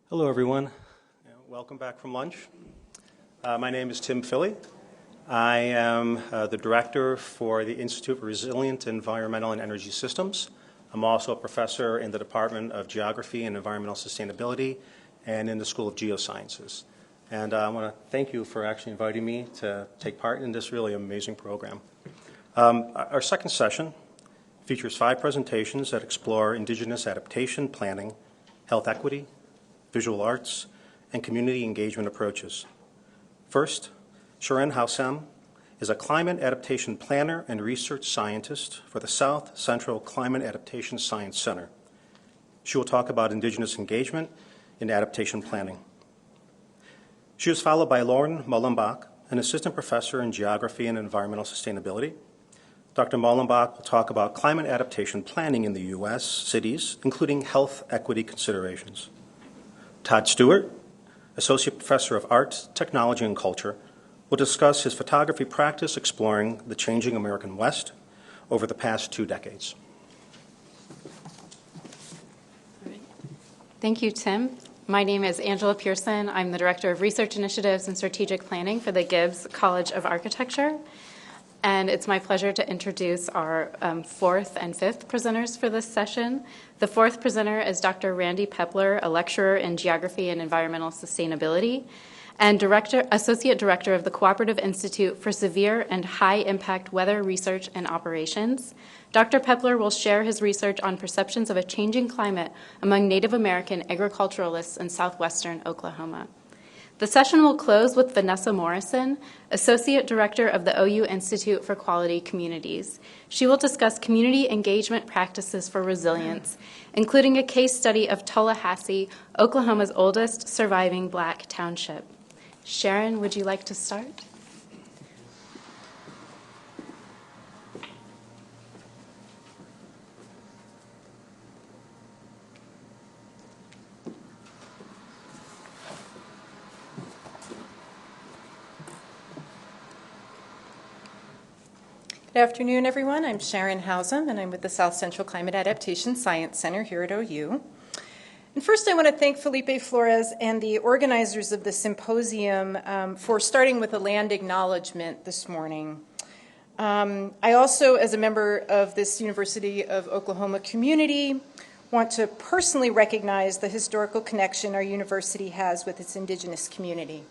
Hello, everyone. Welcome back from lunch. My name is Tim Filley. I am the director for the Institute for Resilient Environmental and Energy Systems. I'm also a professor in the Department of Geography and Environmental Sustainability and in the School of Geosciences. And I want to thank you for actually inviting me to take part in this really amazing program. Our second session features 5 presentations that explore Indigenous adaptation planning, health equity, visual arts, and community engagement approaches. First, Sharon Hausam is a climate adaptation planner and research scientist for the South Central Climate Adaptation Science Center. She will talk about Indigenous engagement in adaptation planning. She was followed by Lauren Mullenbach, an assistant professor in geography and environmental sustainability. Dr. Mullenbach will talk about climate adaptation planning in the U.S. cities, including health equity considerations. Todd Stewart, Associate Professor of Art, Technology, and Culture, will discuss his photography practice exploring the changing American West over the past 2 decades. Thank you, Tim. My name is Angela Pearson. I'm the Director of Research Initiatives and Strategic Planning for the Gibbs College of Architecture. And it's my pleasure to introduce our 4th and 5th presenters for this session. The 4th presenter is Dr. Randy Pepler, a lecturer in geography and environmental sustainability, and Associate Director of the Cooperative Institute for Severe and High-Impact Weather Research and Operations. Dr. Pepler will share his research on perceptions of a changing climate among Native American agriculturalists in southwestern Oklahoma. The session will close with Vanessa Morrison, Associate Director of the OU Institute for Quality Communities. She will discuss community engagement practices for resilience, including a case study of Tallahassee, Oklahoma's oldest surviving Black township. Sharon, would you like to start? Good afternoon, everyone. I'm Sharon Hausam, and I'm with the South Central Climate Adaptation Science Center here at OU. And first, I want to thank Felipe Flores and the organizers of the symposium for starting with a land acknowledgement this morning. I also, as a member of this University of Oklahoma community, want to personally recognize the historical connection our university has with its Indigenous community.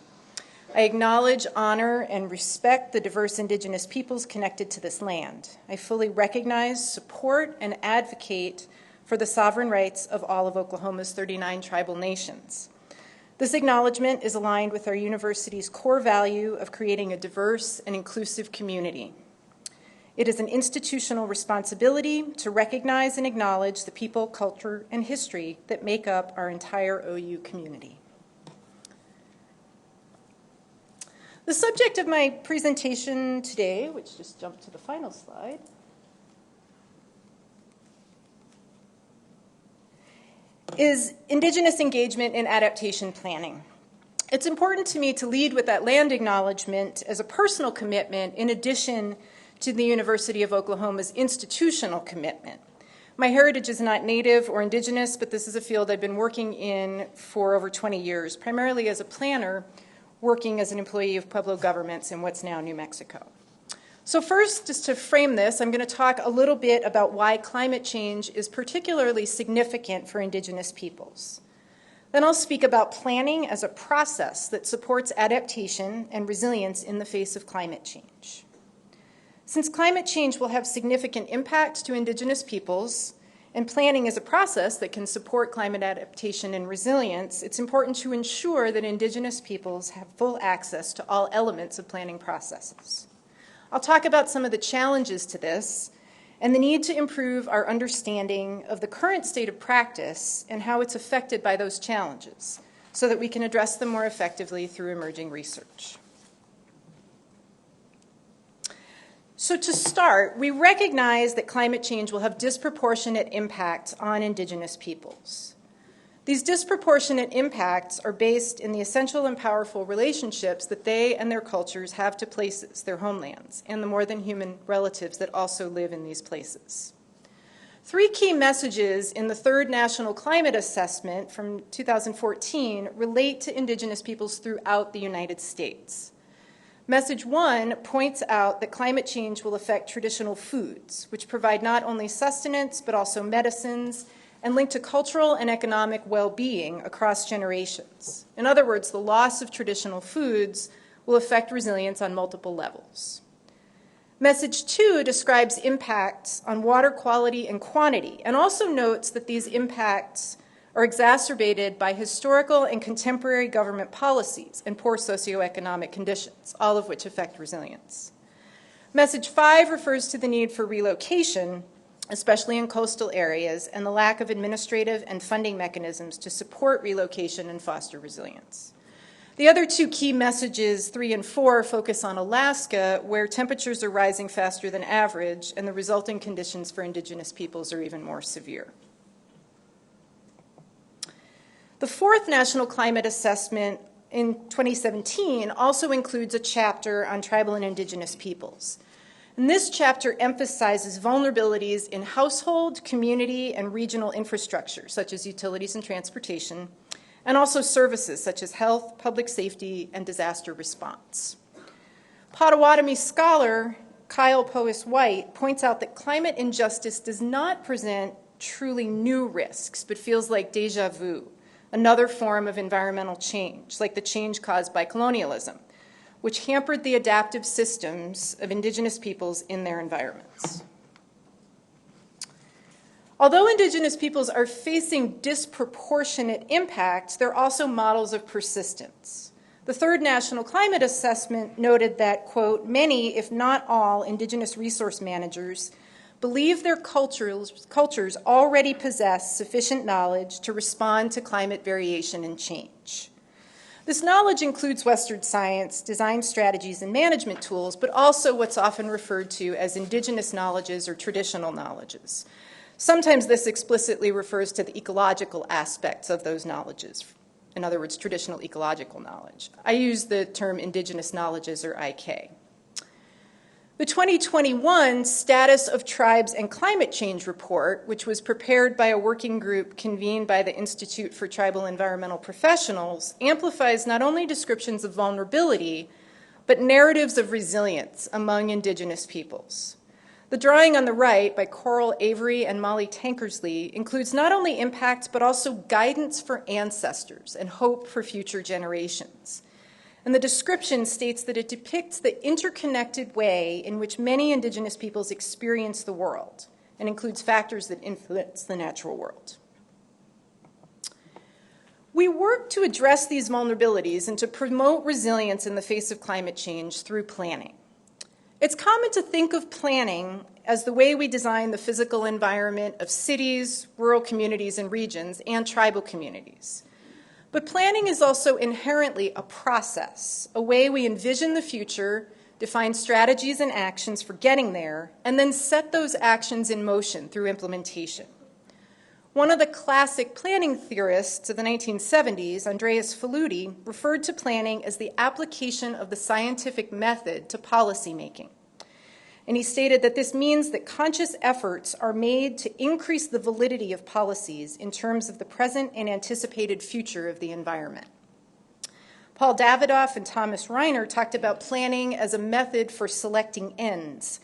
I acknowledge, honor, and respect the diverse Indigenous peoples connected to this land. I fully recognize, support, and advocate for the sovereign rights of all of Oklahoma's 39 tribal nations. This acknowledgement is aligned with our university's core value of creating a diverse and inclusive community. It is an institutional responsibility to recognize and acknowledge the people, culture, and history that make up our entire OU community. The subject of my presentation today, which just jumped to the final slide, is Indigenous engagement in adaptation planning. It's important to me to lead with that land acknowledgement as a personal commitment in addition to the University of Oklahoma's institutional commitment. My heritage is not Native or Indigenous, but this is a field I've been working in for over 20 years, primarily as a planner, working as an employee of Pueblo governments in what's now New Mexico. So first, just to frame this, I'm going to talk a little bit about why climate change is particularly significant for Indigenous peoples. Then I'll speak about planning as a process that supports adaptation and resilience in the face of climate change. Since climate change will have significant impact to Indigenous peoples, and planning is a process that can support climate adaptation and resilience, it's important to ensure that Indigenous peoples have full access to all elements of planning processes. I'll talk about some of the challenges to this and the need to improve our understanding of the current state of practice and how it's affected by those challenges so that we can address them more effectively through emerging research. So to start, we recognize that climate change will have disproportionate impacts on Indigenous peoples. These disproportionate impacts are based in the essential and powerful relationships that they and their cultures have to places, their homelands, and the more than human relatives that also live in these places. 3 key messages in the third National Climate Assessment from 2014 relate to Indigenous peoples throughout the United States. Message 1 points out that climate change will affect traditional foods, which provide not only sustenance but also medicines and link to cultural and economic well-being across generations. In other words, the loss of traditional foods will affect resilience on multiple levels. Message 2 describes impacts on water quality and quantity, and also notes that these impacts are exacerbated by historical and contemporary government policies and poor socioeconomic conditions, all of which affect resilience. Message 5 refers to the need for relocation, especially in coastal areas, and the lack of administrative and funding mechanisms to support relocation and foster resilience. The other 2 key messages, 3 and 4, focus on Alaska, where temperatures are rising faster than average, and the resulting conditions for Indigenous peoples are even more severe. The 4th National Climate Assessment in 2017 also includes a chapter on tribal and Indigenous peoples. And this chapter emphasizes vulnerabilities in household, community, and regional infrastructure, such as utilities and transportation, and also services such as health, public safety, and disaster response. Potawatomi scholar Kyle Powys-White points out that climate injustice does not present truly new risks, but feels like déjà vu, another form of environmental change, like the change caused by colonialism, which hampered the adaptive systems of Indigenous peoples in their environments. Although Indigenous peoples are facing disproportionate impacts, they're also models of persistence. The third National Climate Assessment noted that, quote, many, if not all, Indigenous resource managers believe their cultures already possess sufficient knowledge to respond to climate variation and change. This knowledge includes Western science, design strategies, and management tools, but also what's often referred to as indigenous knowledges or traditional knowledges. Sometimes this explicitly refers to the ecological aspects of those knowledges. In other words, traditional ecological knowledge. I use the term indigenous knowledges, or IK. The 2021 Status of Tribes and Climate Change report, which was prepared by a working group convened by the Institute for Tribal Environmental Professionals, amplifies not only descriptions of vulnerability, but narratives of resilience among Indigenous peoples. The drawing on the right by Coral Avery and Molly Tankersley includes not only impacts, but also guidance for ancestors and hope for future generations. And the description states that it depicts the interconnected way in which many Indigenous peoples experience the world and includes factors that influence the natural world. We work to address these vulnerabilities and to promote resilience in the face of climate change through planning. It's common to think of planning as the way we design the physical environment of cities, rural communities and regions, and tribal communities. But planning is also inherently a process, a way we envision the future, define strategies and actions for getting there, and then set those actions in motion through implementation. One of the classic planning theorists of the 1970s, Andreas Filley, referred to planning as the application of the scientific method to policymaking. And he stated that this means that conscious efforts are made to increase the validity of policies in terms of the present and anticipated future of the environment. Paul Davidoff and Thomas Reiner talked about planning as a method for selecting ends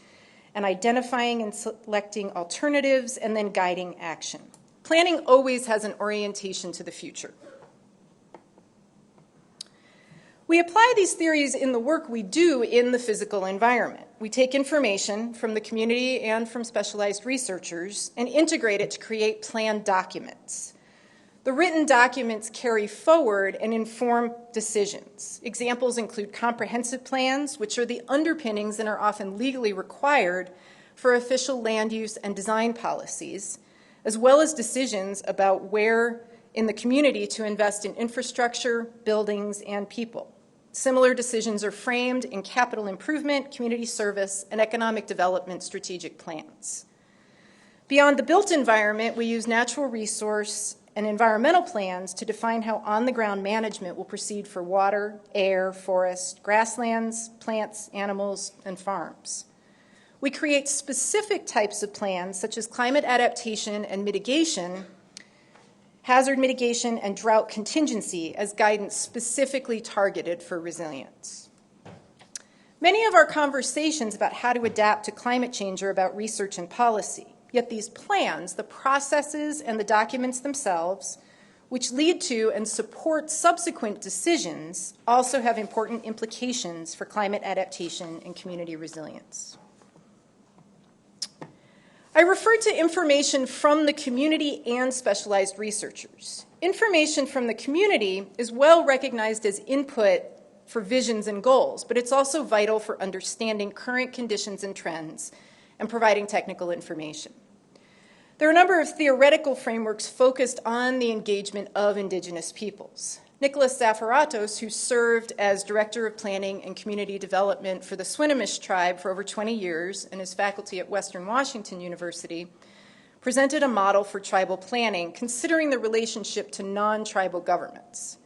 and identifying and selecting alternatives and then guiding action. Planning always has an orientation to the future. We apply these theories in the work we do in the physical environment. We take information from the community and from specialized researchers and integrate it to create planned documents. The written documents carry forward and inform decisions. Examples include comprehensive plans, which are the underpinnings and are often legally required for official land use and design policies, as well as decisions about where in the community to invest in infrastructure, buildings, and people. Similar decisions are framed in capital improvement, community service, and economic development strategic plans. Beyond the built environment, we use natural resource and environmental plans to define how on-the-ground management will proceed for water, air, forest, grasslands, plants, animals, and farms. We create specific types of plans, such as climate adaptation and mitigation, hazard mitigation, and drought contingency as guidance specifically targeted for resilience. Many of our conversations about how to adapt to climate change are about research and policy, yet these plans, the processes and the documents themselves, which lead to and support subsequent decisions, also have important implications for climate adaptation and community resilience. I referred to information from the community and specialized researchers. Information from the community is well recognized as input for visions and goals, but it's also vital for understanding current conditions and trends and providing technical information. There are a number of theoretical frameworks focused on the engagement of Indigenous peoples. Nicholas Zafaratos, who served as Director of Planning and Community Development for the Swinomish tribe for over 20 years and is faculty at Western Washington University, presented a model for tribal planning considering the relationship to non-tribal governments.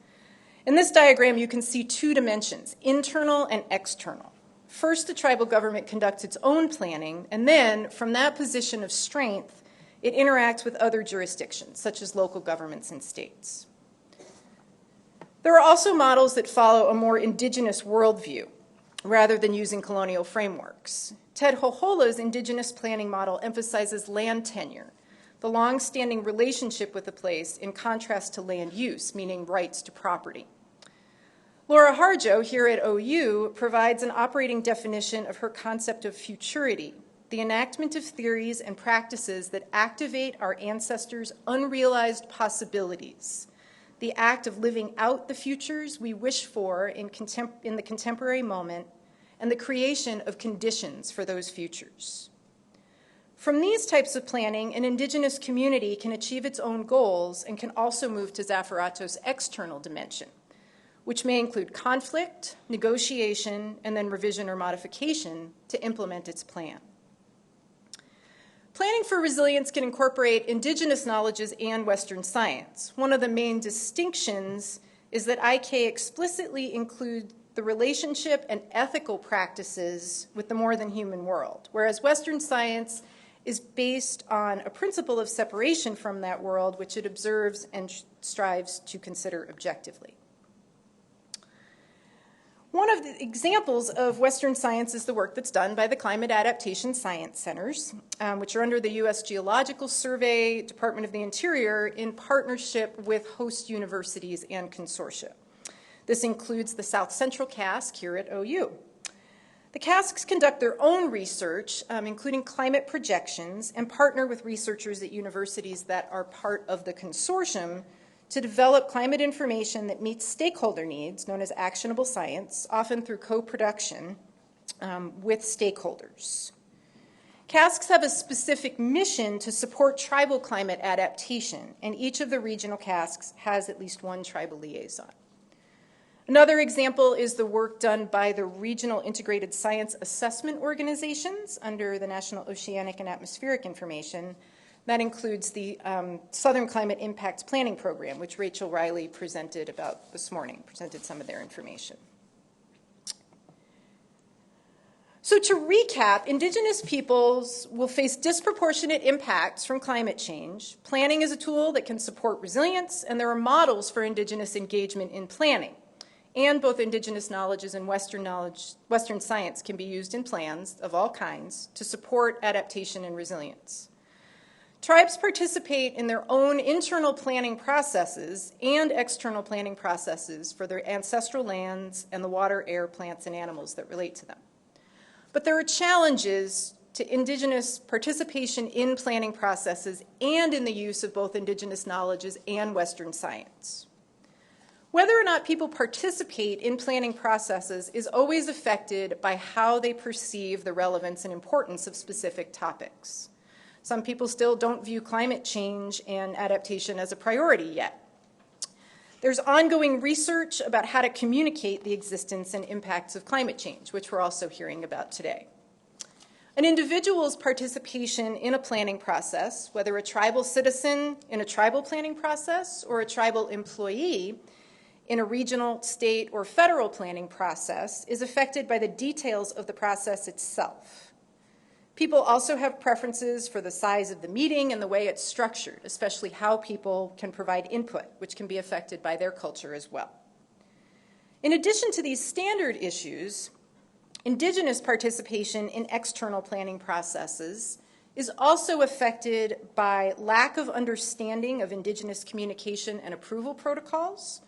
In this diagram, you can see two dimensions, internal and external. First, the tribal government conducts its own planning, and then, from that position of strength, it interacts with other jurisdictions, such as local governments and states. There are also models that follow a more indigenous worldview, rather than using colonial frameworks. Ted Hohola's indigenous planning model emphasizes land tenure, the long-standing relationship with a place in contrast to land use, meaning rights to property. Laura Harjo, here at OU, provides an operating definition of her concept of futurity, the enactment of theories and practices that activate our ancestors' unrealized possibilities, the act of living out the futures we wish for in the contemporary moment, and the creation of conditions for those futures. From these types of planning, an Indigenous community can achieve its own goals and can also move to Zafaratos' external dimension, which may include conflict, negotiation, and then revision or modification to implement its plan. Planning for resilience can incorporate Indigenous knowledges and Western science. One of the main distinctions is that IK explicitly include the relationship and ethical practices with the more than human world, whereas Western science is based on a principle of separation from that world, which it observes and strives to consider objectively. One of the examples of Western science is the work that's done by the Climate Adaptation Science Centers, which are under the U.S. Geological Survey, Department of the Interior, in partnership with host universities and consortia. This includes the South Central CASC here at OU. The CASCs conduct their own research, including climate projections, and partner with researchers at universities that are part of the consortium to develop climate information that meets stakeholder needs, known as actionable science, often through co-production with stakeholders. CASCs have a specific mission to support tribal climate adaptation, and each of the regional CASCs has at least one tribal liaison. Another example is the work done by the Regional Integrated Science Assessment Organizations under the National Oceanic and Atmospheric Information. That includes the Southern Climate Impacts Planning Program, which Rachel Riley presented about this morning, presented some of their information. So to recap, Indigenous peoples will face disproportionate impacts from climate change. Planning is a tool that can support resilience, and there are models for Indigenous engagement in planning. And both Indigenous knowledges and Western science can be used in plans of all kinds to support adaptation and resilience. Tribes participate in their own internal planning processes and external planning processes for their ancestral lands and the water, air, plants, and animals that relate to them. But there are challenges to Indigenous participation in planning processes and in the use of both Indigenous knowledges and Western science. Whether or not people participate in planning processes is always affected by how they perceive the relevance and importance of specific topics. Some people still don't view climate change and adaptation as a priority yet. There's ongoing research about how to communicate the existence and impacts of climate change, which we're also hearing about today. An individual's participation in a planning process, whether a tribal citizen in a tribal planning process or a tribal employee in a regional, state, or federal planning process, is affected by the details of the process itself. People also have preferences for the size of the meeting and the way it's structured, especially how people can provide input, which can be affected by their culture as well. In addition to these standard issues, Indigenous participation in external planning processes is also affected by lack of understanding of Indigenous communication and approval protocols,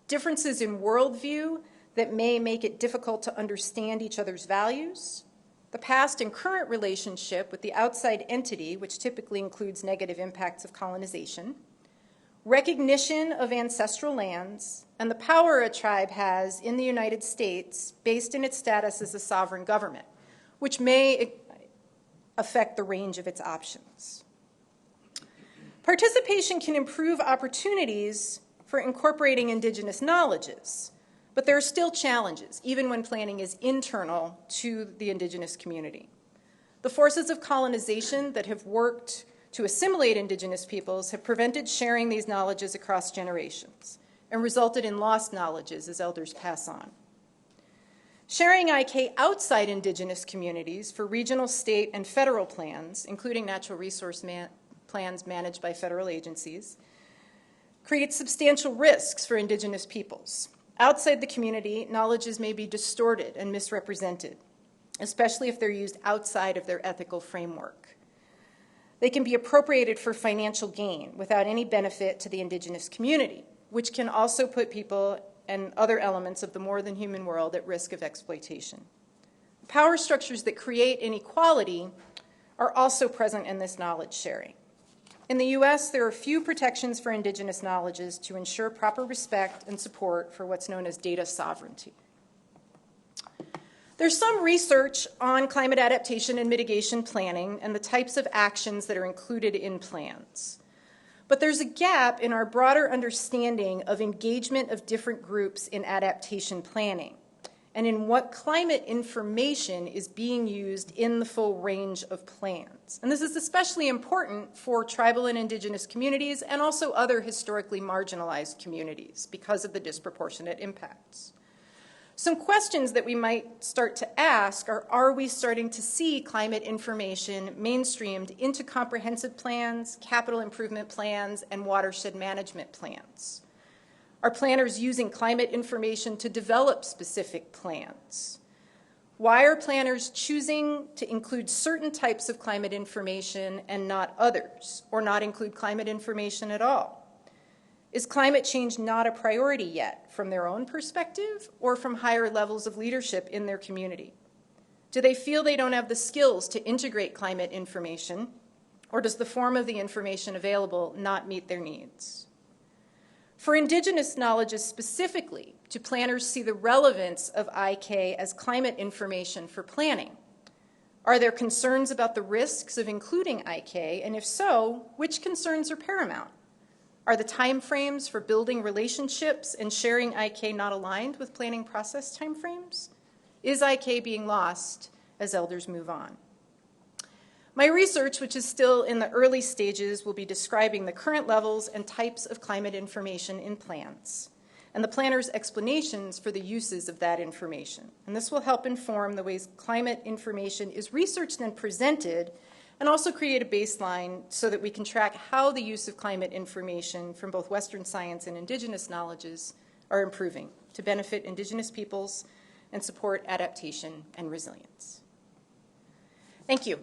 differences in worldview that may make it difficult to understand each other's values, the past and current relationship with the outside entity, which typically includes negative impacts of colonization, recognition of ancestral lands, and the power a tribe has in the United States based in its status as a sovereign government, which may affect the range of its options. Participation can improve opportunities for incorporating Indigenous knowledges, but there are still challenges, even when planning is internal to the Indigenous community. The forces of colonization that have worked to assimilate Indigenous peoples have prevented sharing these knowledges across generations and resulted in lost knowledges as elders pass on. Sharing IK outside Indigenous communities for regional, state, and federal plans, including natural resource plans managed by federal agencies, creates substantial risks for Indigenous peoples. Outside the community, knowledges may be distorted and misrepresented, especially if they're used outside of their ethical framework. They can be appropriated for financial gain without any benefit to the Indigenous community, which can also put people and other elements of the more than human world at risk of exploitation. Power structures that create inequality are also present in this knowledge sharing. In the US, there are few protections for Indigenous knowledges to ensure proper respect and support for what's known as data sovereignty. There's some research on climate adaptation and mitigation planning and the types of actions that are included in plans. But there's a gap in our broader understanding of engagement of different groups in adaptation planning and in what climate information is being used in the full range of plans. And this is especially important for tribal and Indigenous communities and also other historically marginalized communities because of the disproportionate impacts. Some questions that we might start to ask are we starting to see climate information mainstreamed into comprehensive plans, capital improvement plans, and watershed management plans? Are planners using climate information to develop specific plans? Why are planners choosing to include certain types of climate information and not others, or not include climate information at all? Is climate change not a priority yet from their own perspective or from higher levels of leadership in their community? Do they feel they don't have the skills to integrate climate information, or does the form of the information available not meet their needs? For Indigenous knowledges specifically, do planners see the relevance of IK as climate information for planning? Are there concerns about the risks of including IK, and if so, which concerns are paramount? Are the timeframes for building relationships and sharing IK not aligned with planning process timeframes? Is IK being lost as elders move on? My research, which is still in the early stages, will be describing the current levels and types of climate information in plans and the planner's explanations for the uses of that information. And this will help inform the ways climate information is researched and presented, and also create a baseline so that we can track how the use of climate information from both Western science and Indigenous knowledges are improving to benefit Indigenous peoples and support adaptation and resilience. Thank you.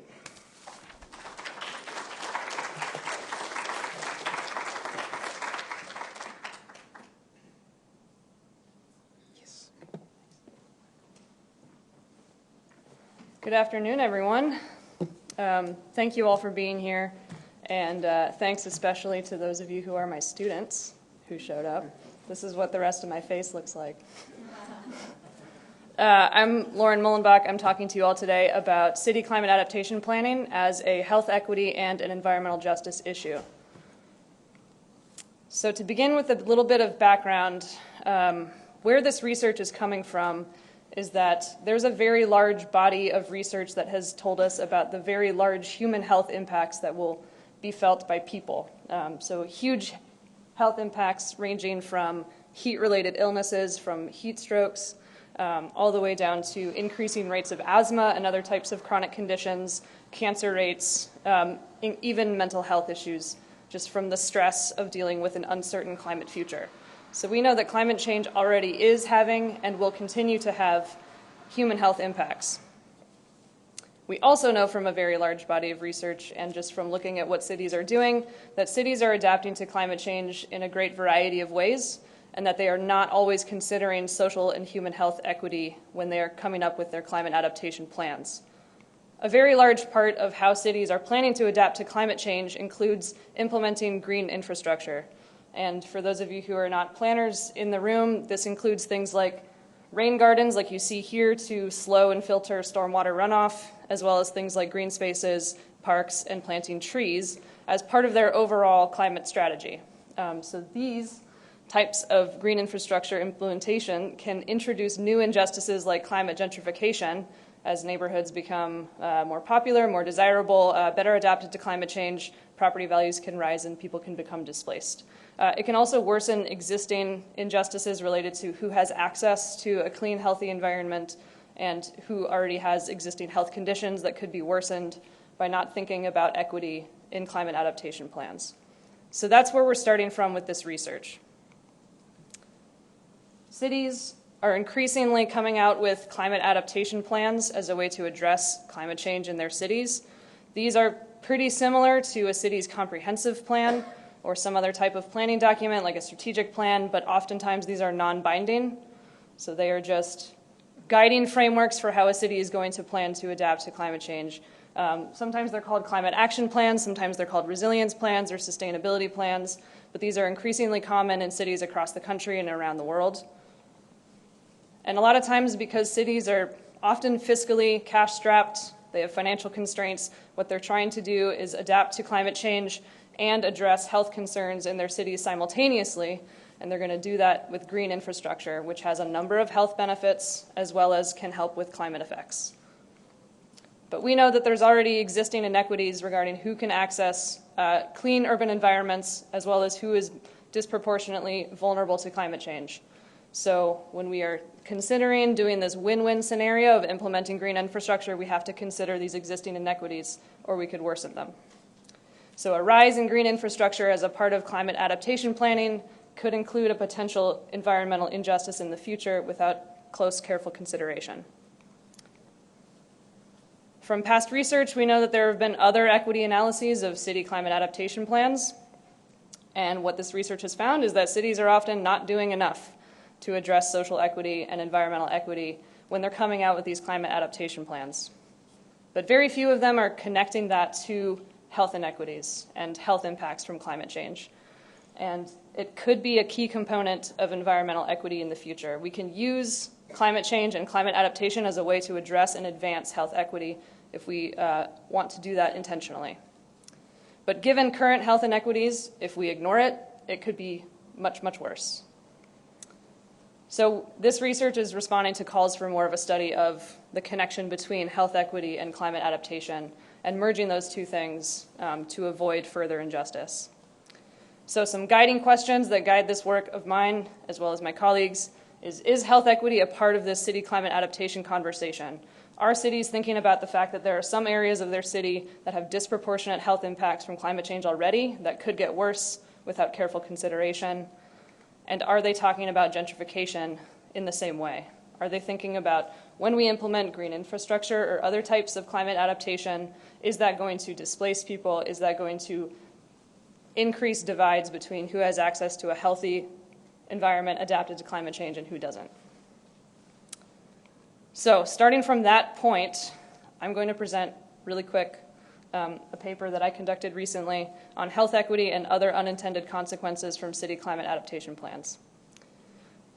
Good afternoon, everyone. Thank you all for being here, and thanks especially to those of you who are my students who showed up. This is what the rest of my face looks like. I'm Lauren Mullenbach. I'm talking to you all today about city climate adaptation planning as a health equity and an environmental justice issue. So to begin with a little bit of background, where this research is coming from is that there's a very large body of research that has told us about the very large human health impacts that will be felt by people. So huge health impacts ranging from heat-related illnesses, from heat strokes, all the way down to increasing rates of asthma and other types of chronic conditions, cancer rates, even mental health issues, just from the stress of dealing with an uncertain climate future. So we know that climate change already is having and will continue to have human health impacts. We also know from a very large body of research and just from looking at what cities are doing that cities are adapting to climate change in a great variety of ways, and that they are not always considering social and human health equity when they are coming up with their climate adaptation plans. A very large part of how cities are planning to adapt to climate change includes implementing green infrastructure. And for those of you who are not planners in the room, this includes things like rain gardens, like you see here, to slow and filter stormwater runoff, as well as things like green spaces, parks, and planting trees as part of their overall climate strategy. So these types of green infrastructure implementation can introduce new injustices like climate gentrification as neighborhoods become more popular, more desirable, better adapted to climate change, property values can rise and people can become displaced. It can also worsen existing injustices related to who has access to a clean, healthy environment and who already has existing health conditions that could be worsened by not thinking about equity in climate adaptation plans. So that's where we're starting from with this research. Cities are increasingly coming out with climate adaptation plans as a way to address climate change in their cities. These are pretty similar to a city's comprehensive plan or some other type of planning document like a strategic plan, but oftentimes these are non-binding. So they are just guiding frameworks for how a city is going to plan to adapt to climate change. Sometimes they're called climate action plans, sometimes they're called resilience plans or sustainability plans, but these are increasingly common in cities across the country and around the world. And a lot of times, because cities are often fiscally cash-strapped, they have financial constraints, what they're trying to do is adapt to climate change and address health concerns in their cities simultaneously, and they're going to do that with green infrastructure, which has a number of health benefits as well as can help with climate effects. But we know that there's already existing inequities regarding who can access clean urban environments as well as who is disproportionately vulnerable to climate change. So when we are considering doing this win-win scenario of implementing green infrastructure, we have to consider these existing inequities or we could worsen them. So a rise in green infrastructure as a part of climate adaptation planning could include a potential environmental injustice in the future without close, careful consideration. From past research, we know that there have been other equity analyses of city climate adaptation plans. And what this research has found is that cities are often not doing enough to address social equity and environmental equity when they're coming out with these climate adaptation plans. But very few of them are connecting that to health inequities and health impacts from climate change. And it could be a key component of environmental equity in the future. We can use climate change and climate adaptation as a way to address and advance health equity if we want to do that intentionally. But given current health inequities, if we ignore it, it could be much, much worse. So this research is responding to calls for more of a study of the connection between health equity and climate adaptation and merging those two things to avoid further injustice. So some guiding questions that guide this work of mine, as well as my colleagues, is health equity a part of this city climate adaptation conversation? Are cities thinking about the fact that there are some areas of their city that have disproportionate health impacts from climate change already that could get worse without careful consideration? And are they talking about gentrification in the same way? Are they thinking about when we implement green infrastructure or other types of climate adaptation, is that going to displace people? Is that going to increase divides between who has access to a healthy environment adapted to climate change and who doesn't? So starting from that point, I'm going to present really quick a paper that I conducted recently on health equity and other unintended consequences from city climate adaptation plans.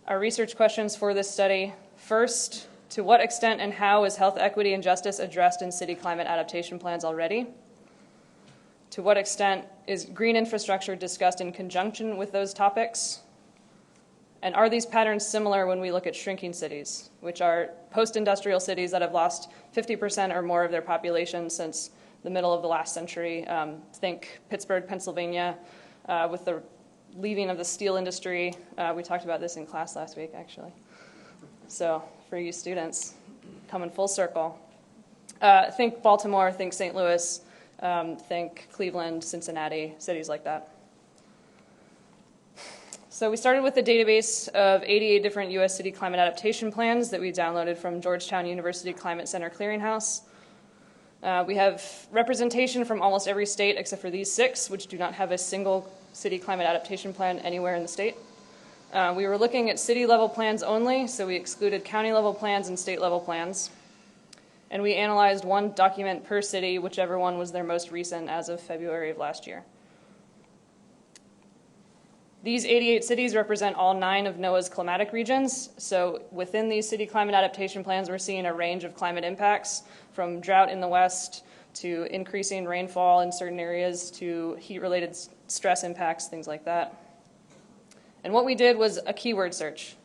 Our research questions for this study: first, to what extent and how is health equity and justice addressed in city climate adaptation plans already? To what extent is green infrastructure discussed in conjunction with those topics? And are these patterns similar when we look at shrinking cities, which are post-industrial cities that have lost 50% or more of their population since the middle of the last century? Think Pittsburgh, Pennsylvania, with the leaving of the steel industry. We talked about this in class last week, actually. So for you students, coming full circle. Think Baltimore, think St. Louis, think Cleveland, Cincinnati, cities like that. So we started with a database of 88 different U.S. city climate adaptation plans that we downloaded from Georgetown University Climate Center Clearinghouse. We have representation from almost every state except for these 6, which do not have a single city climate adaptation plan anywhere in the state. We were looking at city-level plans only, so we excluded county-level plans and state-level plans. And we analyzed one document per city, whichever one was their most recent as of February of last year. These 88 cities represent all 9 of NOAA's climatic regions. So within these city climate adaptation plans, we're seeing a range of climate impacts, from drought in the west to increasing rainfall in certain areas to heat-related stress impacts, things like that. And what we did was a keyword search.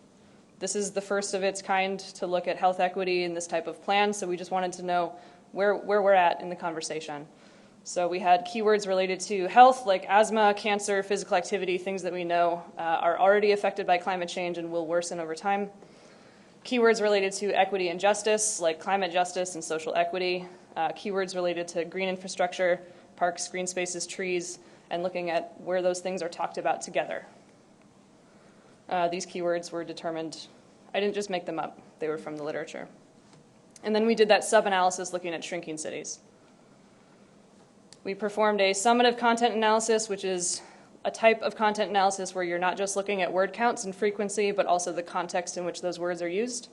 This is the first of its kind to look at health equity in this type of plan, so we just wanted to know where we're at in the conversation. So we had keywords related to health, like asthma, cancer, physical activity, things that we know are already affected by climate change and will worsen over time. Keywords related to equity and justice, like climate justice and social equity. Keywords related to green infrastructure, parks, green spaces, trees, and looking at where those things are talked about together. These keywords were determined, I didn't just make them up, they were from the literature. And then we did that sub-analysis looking at shrinking cities. We performed a summative content analysis, which is a type of content analysis where you're not just looking at word counts and frequency, but also the context in which those words are used.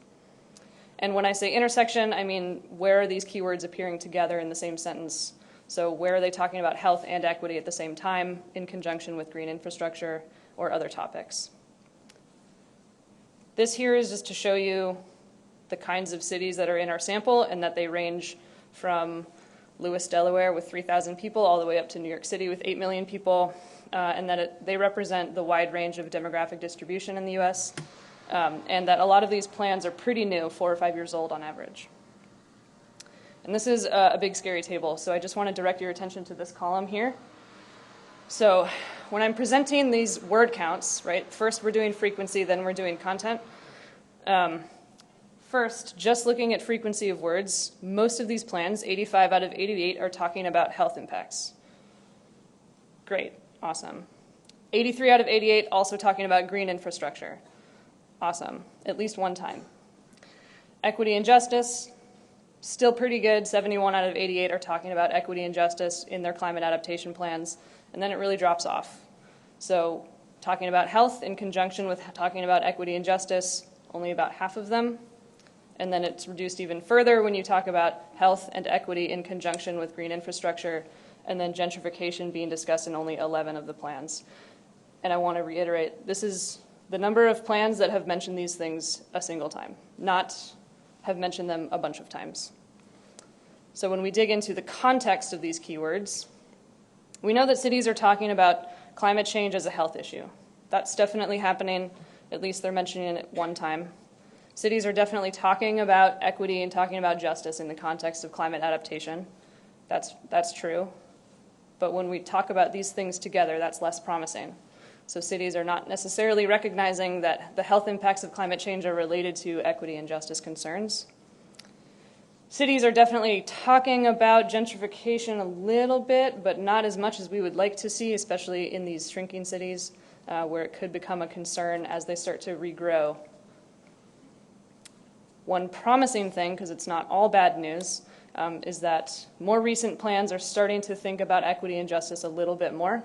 And when I say intersection, I mean where are these keywords appearing together in the same sentence? So where are they talking about health and equity at the same time in conjunction with green infrastructure or other topics? This here is just to show you the kinds of cities that are in our sample and that they range from Lewis, Delaware with 3,000 people all the way up to New York City with 8 million people, and that they represent the wide range of demographic distribution in the US, and that a lot of these plans are pretty new, 4 or 5 years old on average. And this is a big scary table, so I just want to direct your attention to this column here. So when I'm presenting these word counts, right, first we're doing frequency, then we're doing content. First, just looking at frequency of words, most of these plans, 85 out of 88, are talking about health impacts. Great, awesome. 83 out of 88 also talking about green infrastructure. Awesome, at least one time. Equity and justice, still pretty good. 71 out of 88 are talking about equity and justice in their climate adaptation plans, and then it really drops off. So talking about health in conjunction with talking about equity and justice, only about half of them. And then it's reduced even further when you talk about health and equity in conjunction with green infrastructure, and then gentrification being discussed in only 11 of the plans. And I want to reiterate, this is the number of plans that have mentioned these things a single time, not have mentioned them a bunch of times. So when we dig into the context of these keywords, we know that cities are talking about climate change as a health issue. That's definitely happening, at least they're mentioning it one time. Cities are definitely talking about equity and talking about justice in the context of climate adaptation. That's true. But when we talk about these things together, that's less promising. So cities are not necessarily recognizing that the health impacts of climate change are related to equity and justice concerns. Cities are definitely talking about gentrification a little bit, but not as much as we would like to see, especially in these shrinking cities where it could become a concern as they start to regrow. One promising thing, because it's not all bad news, is that more recent plans are starting to think about equity and justice a little bit more,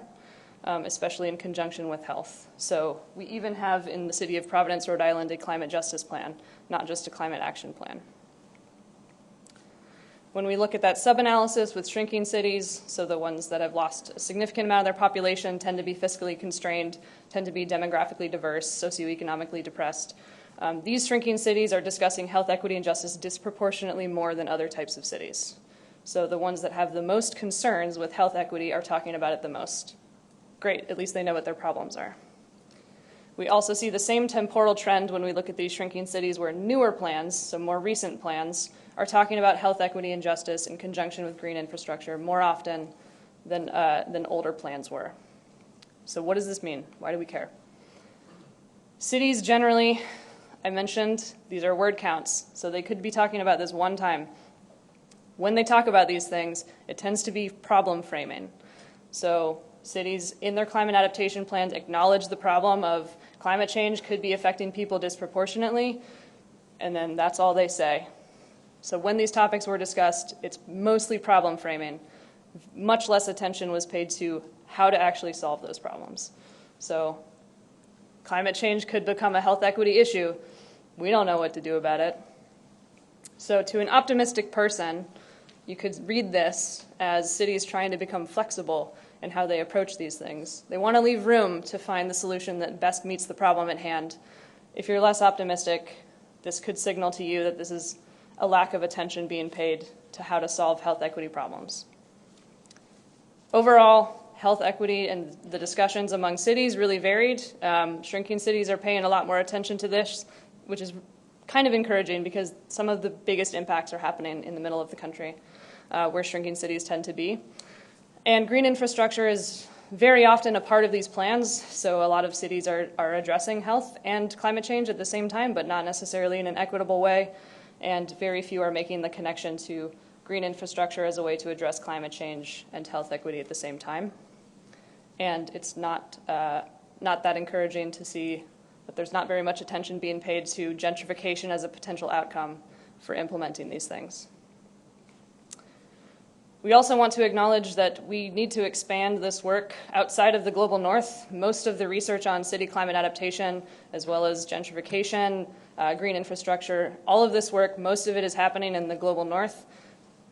especially in conjunction with health. So we even have in the city of Providence, Rhode Island, a climate justice plan, not just a climate action plan. When we look at that sub-analysis with shrinking cities, so the ones that have lost a significant amount of their population tend to be fiscally constrained, tend to be demographically diverse, socioeconomically depressed. These shrinking cities are discussing health equity and justice disproportionately more than other types of cities. So the ones that have the most concerns with health equity are talking about it the most. Great, at least they know what their problems are. We also see the same temporal trend when we look at these shrinking cities where newer plans, so more recent plans, are talking about health equity and justice in conjunction with green infrastructure more often than older plans were. So what does this mean? Why do we care? Cities generally I mentioned these are word counts, so they could be talking about this one time. When they talk about these things, it tends to be problem framing. So cities in their climate adaptation plans acknowledge the problem of climate change could be affecting people disproportionately, and then that's all they say. So when these topics were discussed, it's mostly problem framing. Much less attention was paid to how to actually solve those problems. So climate change could become a health equity issue. We don't know what to do about it. So to an optimistic person, you could read this as cities trying to become flexible in how they approach these things. They want to leave room to find the solution that best meets the problem at hand. If you're less optimistic, this could signal to you that this is a lack of attention being paid to how to solve health equity problems. Overall, health equity and the discussions among cities really varied. Shrinking cities are paying a lot more attention to this, which is kind of encouraging because some of the biggest impacts are happening in the middle of the country, where shrinking cities tend to be. And green infrastructure is very often a part of these plans, so a lot of cities are addressing health and climate change at the same time, but not necessarily in an equitable way, and very few are making the connection to green infrastructure as a way to address climate change and health equity at the same time. And it's not that encouraging to see that there's not very much attention being paid to gentrification as a potential outcome for implementing these things. We also want to acknowledge that we need to expand this work outside of the global north. Most of the research on city climate adaptation, as well as gentrification, green infrastructure, all of this work, most of it is happening in the global north.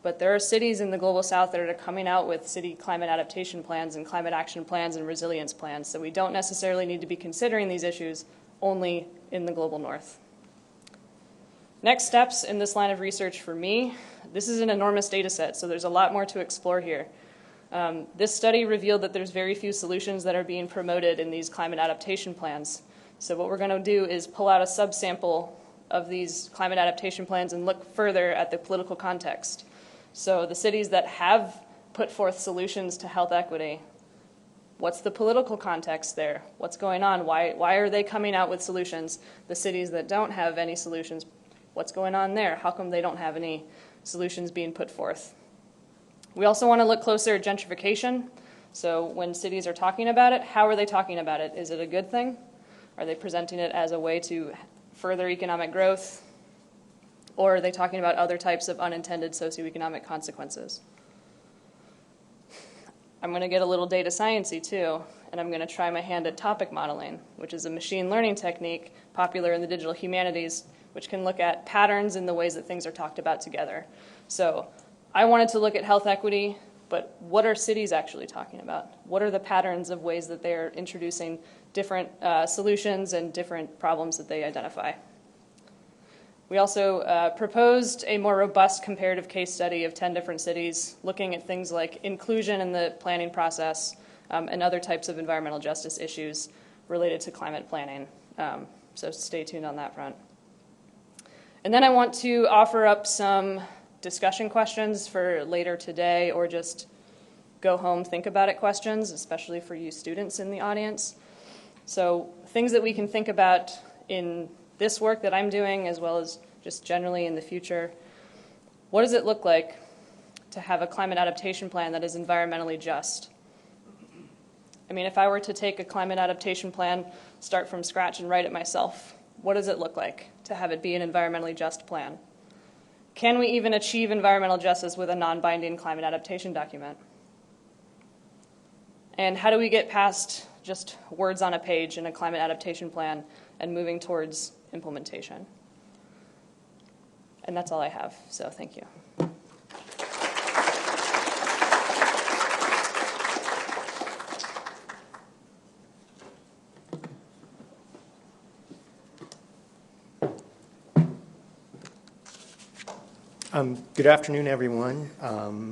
But there are cities in the global south that are coming out with city climate adaptation plans and climate action plans and resilience plans. So we don't necessarily need to be considering these issues only in the global north. Next steps in this line of research for me, this is an enormous data set, so there's a lot more to explore here. This study revealed that there's very few solutions that are being promoted in these climate adaptation plans. So what we're going to do is pull out a subsample of these climate adaptation plans and look further at the political context. So the cities that have put forth solutions to health equity, what's the political context there? What's going on? Why are they coming out with solutions? The cities that don't have any solutions, what's going on there? How come they don't have any solutions being put forth? We also want to look closer at gentrification. So when cities are talking about it, how are they talking about it? Is it a good thing? Are they presenting it as a way to further economic growth? Or are they talking about other types of unintended socioeconomic consequences? I'm going to get a little data science-y too, and I'm going to try my hand at topic modeling, which is a machine learning technique popular in the digital humanities, which can look at patterns in the ways that things are talked about together. So I wanted to look at health equity, but what are cities actually talking about? What are the patterns of ways that they're introducing different solutions and different problems that they identify? We also proposed a more robust comparative case study of 10 different cities, looking at things like inclusion in the planning process and other types of environmental justice issues related to climate planning. So stay tuned on that front. And then I want to offer up some discussion questions for later today, or just go home, think about it questions, especially for you students in the audience. So things that we can think about in this work that I'm doing, as well as just generally in the future. What does it look like to have a climate adaptation plan that is environmentally just? I mean, if I were to take a climate adaptation plan, start from scratch and write it myself, what does it look like to have it be an environmentally just plan? Can we even achieve environmental justice with a non-binding climate adaptation document? And how do we get past just words on a page in a climate adaptation plan and moving towards implementation? And that's all I have, so thank you. Good afternoon, everyone.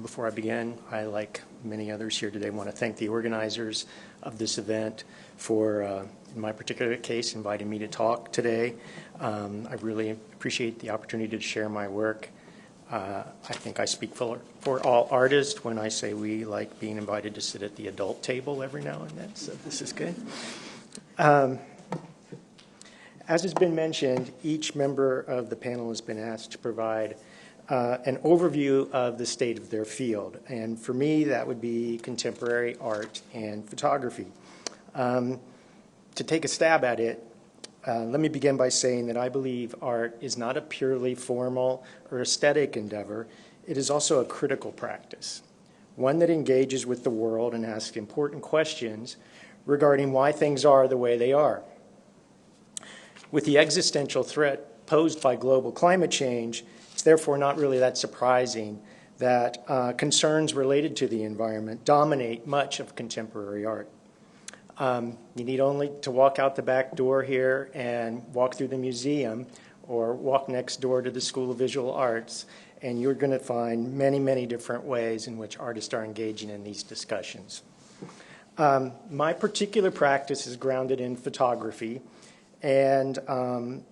Before I begin, I, like many others here today, want to thank the organizers of this event for, in my particular case, inviting me to talk today. I really appreciate the opportunity to share my work. I think I speak for all artists when I say we like being invited to sit at the adult table every now and then, so this is good. As has been mentioned, each member of the panel has been asked to provide an overview of the state of their field. And for me, that would be contemporary art and photography. To take a stab at it, let me begin by saying that I believe art is not a purely formal or aesthetic endeavor. It is also a critical practice, one that engages with the world and asks important questions regarding why things are the way they are. With the existential threat posed by global climate change, it's therefore not really that surprising that concerns related to the environment dominate much of contemporary art. You need only to walk out the back door here and walk through the museum or walk next door to the School of Visual Arts, and you're going to find many, many different ways in which artists are engaging in these discussions. My particular practice is grounded in photography, and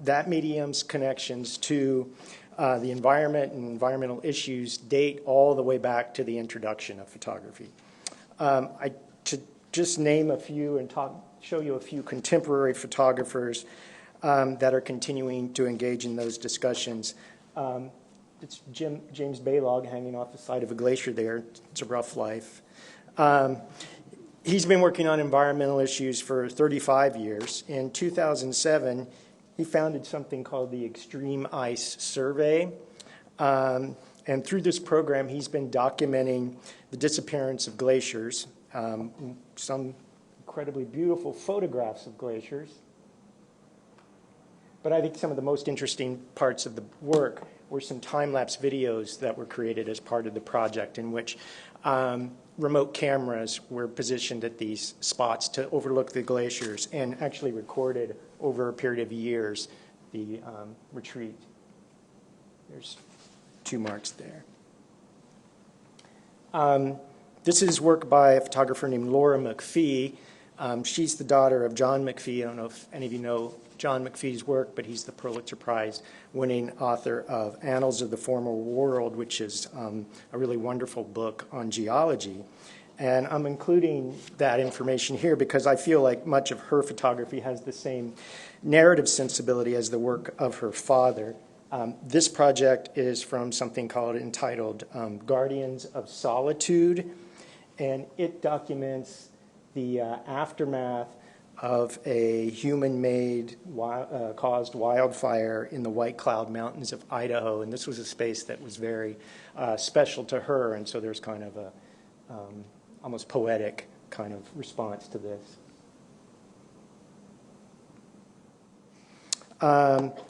that medium's connections to the environment and environmental issues date all the way back to the introduction of photography. To just name a few and show you a few contemporary photographers that are continuing to engage in those discussions. It's James Baylog hanging off the side of a glacier there. It's a rough life. He's been working on environmental issues for 35 years. In 2007, he founded something called the Extreme Ice Survey. And through this program, he's been documenting the disappearance of glaciers, some incredibly beautiful photographs of glaciers. But I think some of the most interesting parts of the work were some time-lapse videos that were created as part of the project in which remote cameras were positioned at these spots to overlook the glaciers and actually recorded over a period of years the retreat. There's 2 marks there. This is work by a photographer named Laura McPhee. She's the daughter of John McPhee. I don't know if any of you know John McPhee's work, but he's the Pulitzer Prize winning author of Annals of the Former World, which is a really wonderful book on geology. And I'm including that information here because I feel like much of her photography has the same narrative sensibility as the work of her father. This project is from something called entitled Guardians of Solitude, and it documents the aftermath of a human-made caused wildfire in the White Cloud Mountains of Idaho. And this was a space that was very special to her, and so there's kind of a almost poetic kind of response to this.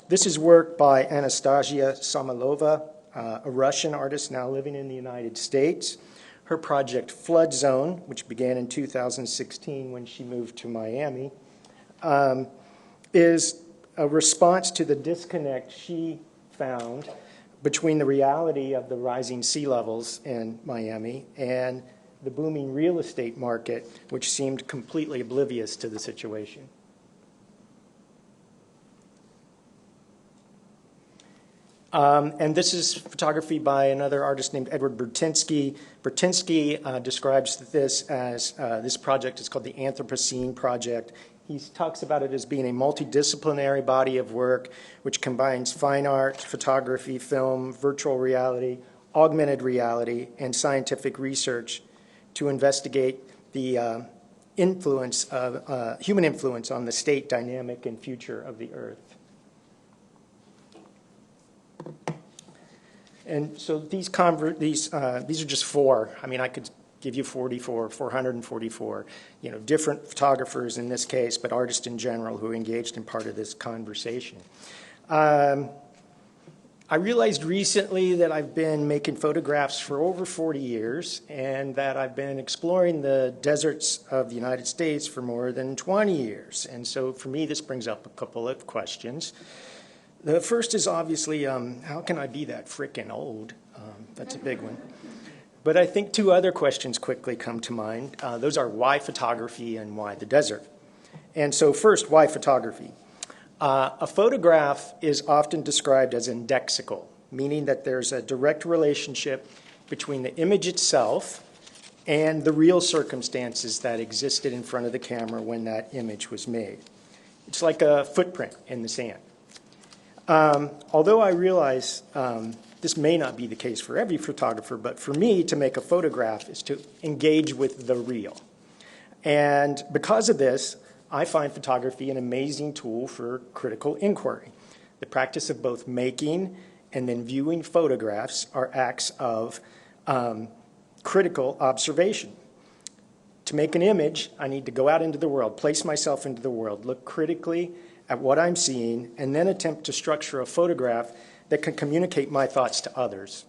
This is work by Anastasia Somalova, a Russian artist now living in the United States. Her project Flood Zone, which began in 2016 when she moved to Miami, is a response to the disconnect she found between the reality of the rising sea levels in Miami and the booming real estate market, which seemed completely oblivious to the situation. And this is photography by another artist named Edward Burtynsky. Burtynsky describes this as, this project is called the Anthropocene Project. He talks about it as being a multidisciplinary body of work which combines fine art, photography, film, virtual reality, augmented reality, and scientific research to investigate the influence of human influence on the state dynamic and future of the Earth. And so these are just 4. I mean, I could give you 444, different photographers in this case, but artists in general who engaged in part of this conversation. I realized recently that I've been making photographs for over 40 years and that I've been exploring the deserts of the United States for more than 20 years. And so for me, this brings up a couple of questions. The first is obviously, how can I be that frickin' old? That's a big one. But I think 2 other questions quickly come to mind. Those are why photography and why the desert. And so first, why photography? A photograph is often described as indexical, meaning that there's a direct relationship between the image itself and the real circumstances that existed in front of the camera when that image was made. It's like a footprint in the sand. Although I realize this may not be the case for every photographer, but for me, to make a photograph is to engage with the real. And because of this, I find photography an amazing tool for critical inquiry. The practice of both making and then viewing photographs are acts of critical observation. To make an image, I need to go out into the world, place myself into the world, look critically at what I'm seeing, and then attempt to structure a photograph that can communicate my thoughts to others.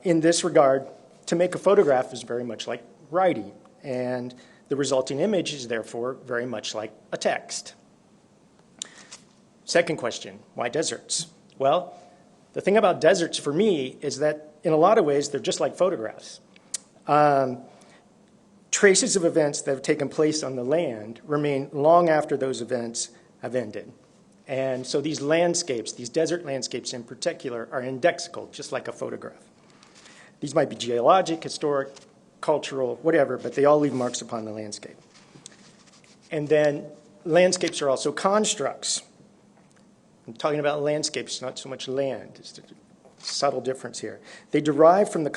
In this regard, to make a photograph is very much like writing, and the resulting image is therefore very much like a text. Second question, why deserts? Well, the thing about deserts for me is that in a lot of ways they're just like photographs. Traces of events that have taken place on the land remain long after those events have ended. And so these landscapes, these desert landscapes in particular, are indexical, just like a photograph. These might be geologic, historic, cultural, whatever, but they all leave marks upon the landscape. And then landscapes are also constructs. I'm talking about landscapes, not so much land. It's a subtle difference here. They derive from the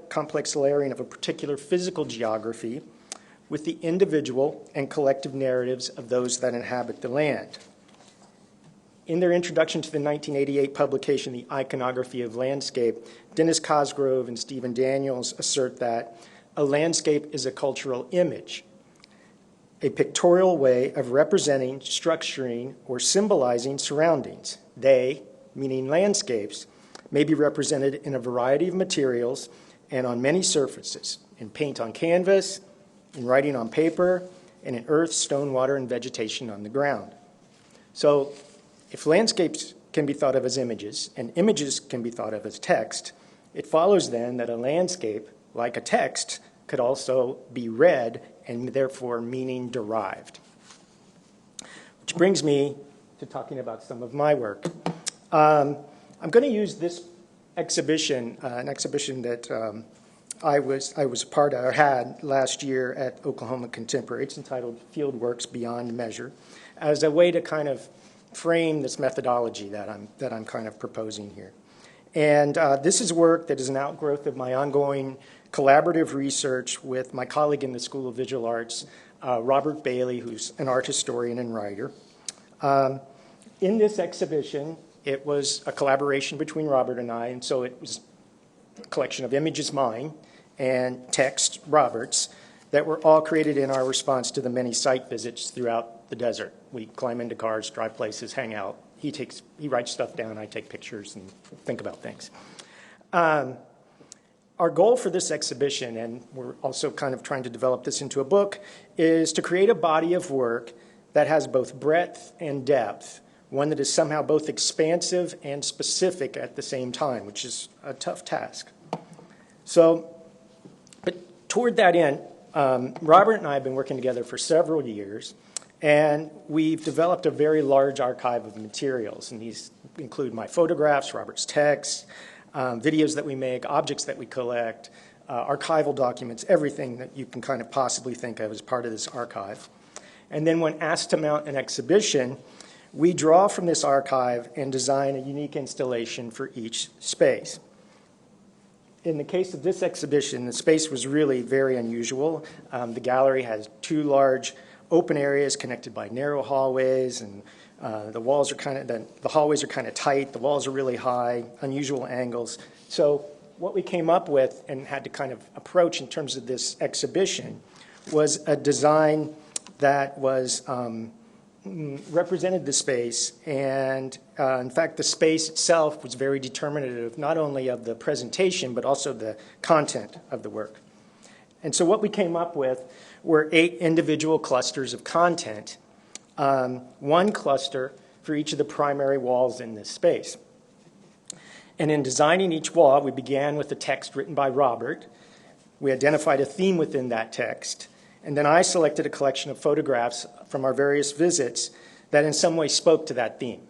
complex layering of a particular physical geography with the individual and collective narratives of those that inhabit the land. In their introduction to the 1988 publication, The Iconography of Landscape, Dennis Cosgrove and Stephen Daniels assert that a landscape is a cultural image, a pictorial way of representing, structuring, or symbolizing surroundings. They, meaning landscapes, may be represented in a variety of materials and on many surfaces, in paint on canvas, in writing on paper, and in earth, stone, water, and vegetation on the ground. So if landscapes can be thought of as images, and images can be thought of as text, it follows then that a landscape, like a text, could also be read and therefore meaning derived. Which brings me to talking about some of my work. I'm going to use this exhibition, an exhibition that I was a part of, or had last year at Oklahoma Contemporary. It's entitled Fieldworks Beyond Measure, as a way to kind of frame this methodology that I'm kind of proposing here. And this is work that is an outgrowth of my ongoing collaborative research with my colleague in the School of Visual Arts, Robert Bailey, who's an art historian and writer. In this exhibition, it was a collaboration between Robert and I, and so it was a collection of images mine and text Robert's that were all created in our response to the many site visits throughout the desert. We climb into cars, drive places, hang out. He writes stuff down, I take pictures and think about things. Our goal for this exhibition, and we're also kind of trying to develop this into a book, is to create a body of work that has both breadth and depth, one that is somehow both expansive and specific at the same time, which is a tough task. So, but toward that end, Robert and I have been working together for several years, and we've developed a very large archive of materials, and these include my photographs, Robert's texts, videos that we make, objects that we collect, archival documents, everything that you can kind of possibly think of as part of this archive. And then when asked to mount an exhibition, we draw from this archive and design a unique installation for each space. In the case of this exhibition, the space was really very unusual. The gallery has two large open areas connected by narrow hallways, and the walls are the hallways are kind of tight, the walls are really high, unusual angles. So what we came up with and had to kind of approach in terms of this exhibition was a design that was represented the space, and in fact the space itself was very determinative not only of the presentation but also the content of the work. And so what we came up with were 8 individual clusters of content, one cluster for each of the primary walls in this space. And in designing each wall, we began with the text written by Robert. We identified a theme within that text, and then I selected a collection of photographs from our various visits that in some way spoke to that theme.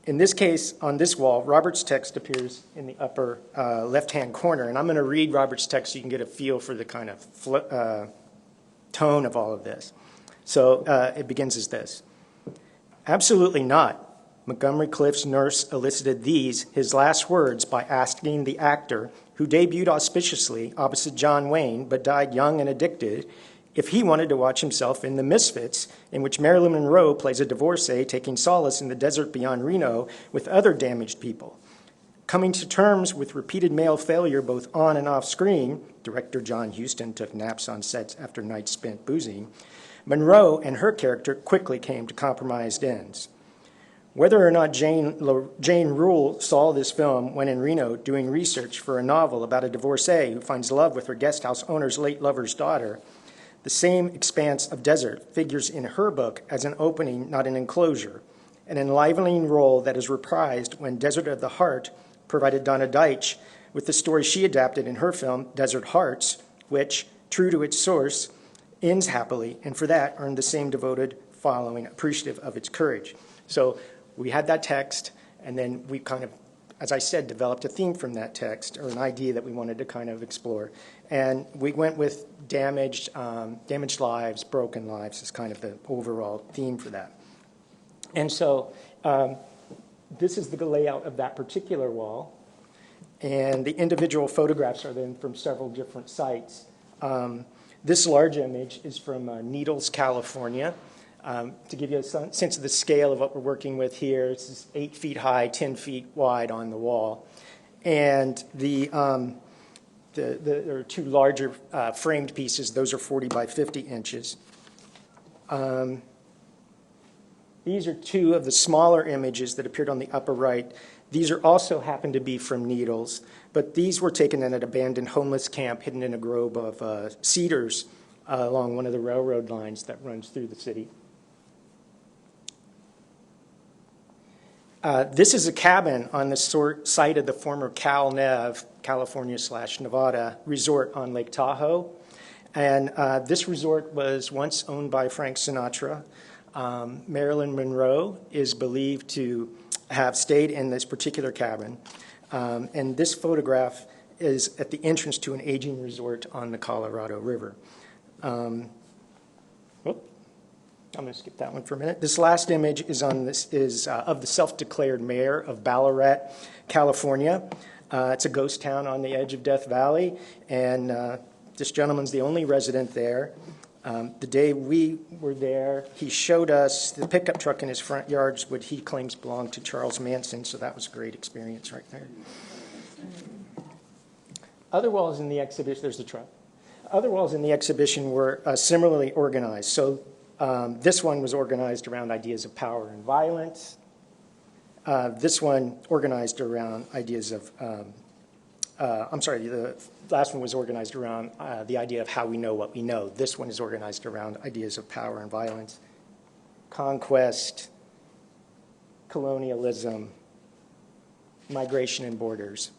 In this case, on this wall, Robert's text appears in the upper left-hand corner, and I'm going to read Robert's text so you can get a feel for the kind of tone of all of this. So it begins as this. Absolutely not. Montgomery Clift's nurse elicited these, his last words, by asking the actor, who debuted auspiciously opposite John Wayne but died young and addicted, if he wanted to watch himself in The Misfits, in which Marilyn Monroe plays a divorcee taking solace in the desert beyond Reno with other damaged people. Coming to terms with repeated male failure both on and off screen, director John Huston took naps on sets after nights spent boozing, Monroe and her character quickly came to compromised ends. Whether or not Jane Rule saw this film when in Reno doing research for a novel about a divorcee who finds love with her guest house owner's late lover's daughter, the same expanse of desert figures in her book as an opening, not an enclosure, an enlivening role that is reprised when Desert of the Heart provided Donna Deitch with the story she adapted in her film, Desert Hearts, which, true to its source, ends happily, and for that earned the same devoted following, appreciative of its courage. So we had that text, and then we kind of, as I said, developed a theme from that text, or an idea that we wanted to kind of explore. And we went with damaged lives, broken lives as kind of the overall theme for that. And so this is the layout of that particular wall. And the individual photographs are then from several different sites. This large image is from Needles, California. To give you a sense of the scale of what we're working with here, this is 8 feet high, 10 feet wide on the wall. And there are two larger framed pieces. Those are 40 by 50 inches. These are two of the smaller images that appeared on the upper right. These are also happen to be from Needles, but these were taken in an abandoned homeless camp hidden in a grove of cedars along one of the railroad lines that runs through the city. This is a cabin on the site of the former Cal Nev, California/Nevada resort on Lake Tahoe. And this resort was once owned by Frank Sinatra. Marilyn Monroe is believed to have stayed in this particular cabin. And this photograph is at the entrance to an aging resort on the Colorado River. I'm going to skip that one for a minute. This last image is of the self-declared mayor of Ballarat, California. It's a ghost town on the edge of Death Valley, and this gentleman's the only resident there. The day we were there, he showed us the pickup truck in his front yard, which he claims belonged to Charles Manson, so that was a great experience right there. Other walls in the exhibition, there's the truck. Other walls in the exhibition were similarly organized. So this one was organized around ideas of power and violence. This one organized around ideas of, the last one was organized around the idea of how we know what we know. This one is organized around ideas of power and violence, conquest, colonialism, migration and borders.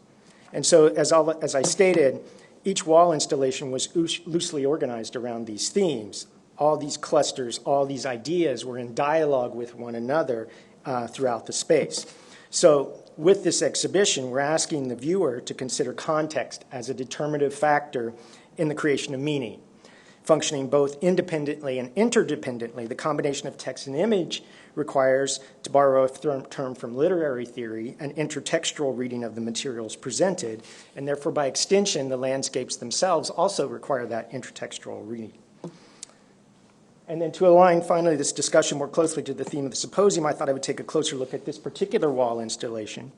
And so as I stated, each wall installation was loosely organized around these themes. All these clusters, all these ideas were in dialogue with one another throughout the space. So with this exhibition, we're asking the viewer to consider context as a determinative factor in the creation of meaning. Functioning both independently and interdependently, the combination of text and image requires, to borrow a term from literary theory, an intertextual reading of the materials presented, and therefore by extension, the landscapes themselves also require that intertextual reading. And then to align finally this discussion more closely to the theme of the symposium, I thought I would take a closer look at this particular wall installation.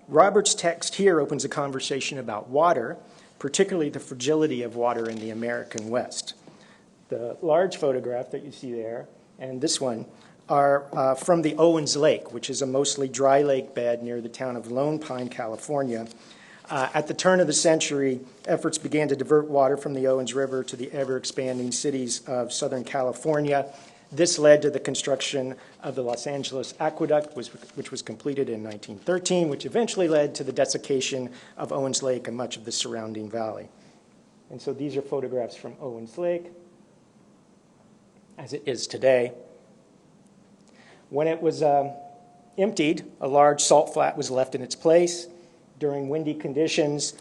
Robert's text here opens a conversation about water, particularly the fragility of water in the American West. The large photograph that you see there and this one are from the Owens Lake, which is a mostly dry lake bed near the town of Lone Pine, California. At the turn of the century, efforts began to divert water from the Owens River to the ever-expanding cities of Southern California. This led to the construction of the Los Angeles Aqueduct, which was completed in 1913, which eventually led to the desiccation of Owens Lake and much of the surrounding valley. And so these are photographs from Owens Lake, as it is today. When it was emptied, a large salt flat was left in its place. During windy conditions,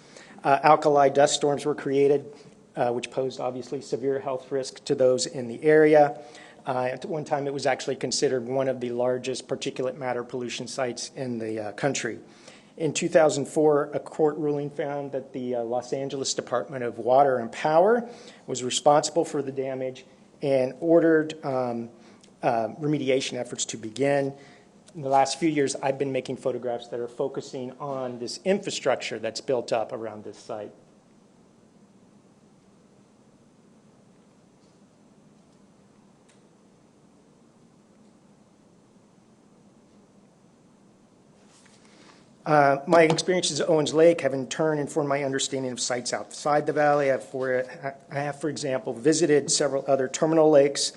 alkali dust storms were created, which posed obviously severe health risk to those in the area. At one time, it was actually considered one of the largest particulate matter pollution sites in the country. In 2004, a court ruling found that the Los Angeles Department of Water and Power was responsible for the damage and ordered remediation efforts to begin. In the last few years, I've been making photographs that are focusing on this infrastructure that's built up around this site. My experiences at Owens Lake have in turn informed my understanding of sites outside the valley. I have, for example, visited several other terminal lakes.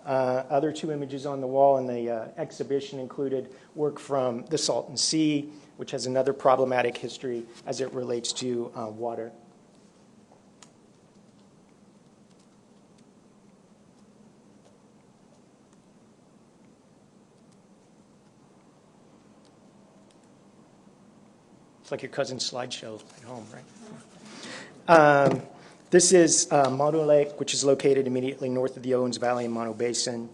Other two images on the wall in the exhibition included work from the Salton Sea, which has another problematic history as it relates to water. It's like your cousin's slideshow at home, right? This is Mono Lake, which is located immediately north of the Owens Valley and Mono Basin.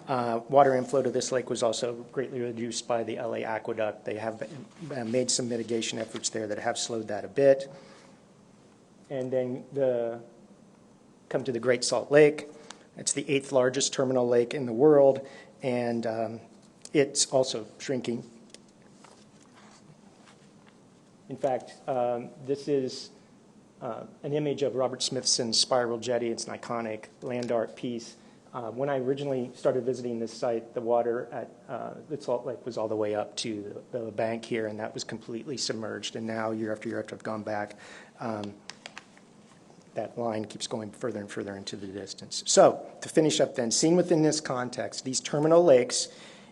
Water inflow to this lake was also greatly reduced by the LA Aqueduct. They have made some mitigation efforts there that have slowed that a bit. And then come to the Great Salt Lake. It's the 8th largest terminal lake in the world, and it's also shrinking. In fact, this is an image of Robert Smithson's Spiral Jetty. It's an iconic land art piece. When I originally started visiting this site, the water at the Salt Lake was all the way up to the bank here, and that was completely submerged. And now, year after year after I've gone back, that line keeps going further and further into the distance. So, to finish up then, seen within this context, these terminal lakes,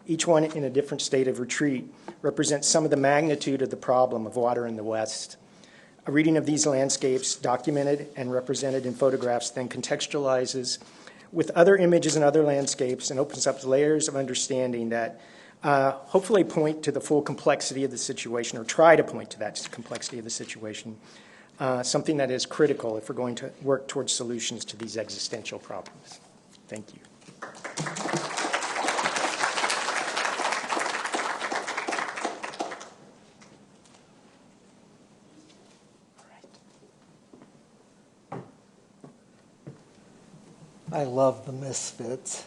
each one in a different state of retreat, represent some of the magnitude of the problem of water in the West. A reading of these landscapes, documented and represented in photographs, then contextualizes with other images and other landscapes and opens up layers of understanding that hopefully point to the full complexity of the situation, or try to point to that complexity of the situation, something that is critical if we're going to work towards solutions to these existential problems. Thank you. I love The Misfits,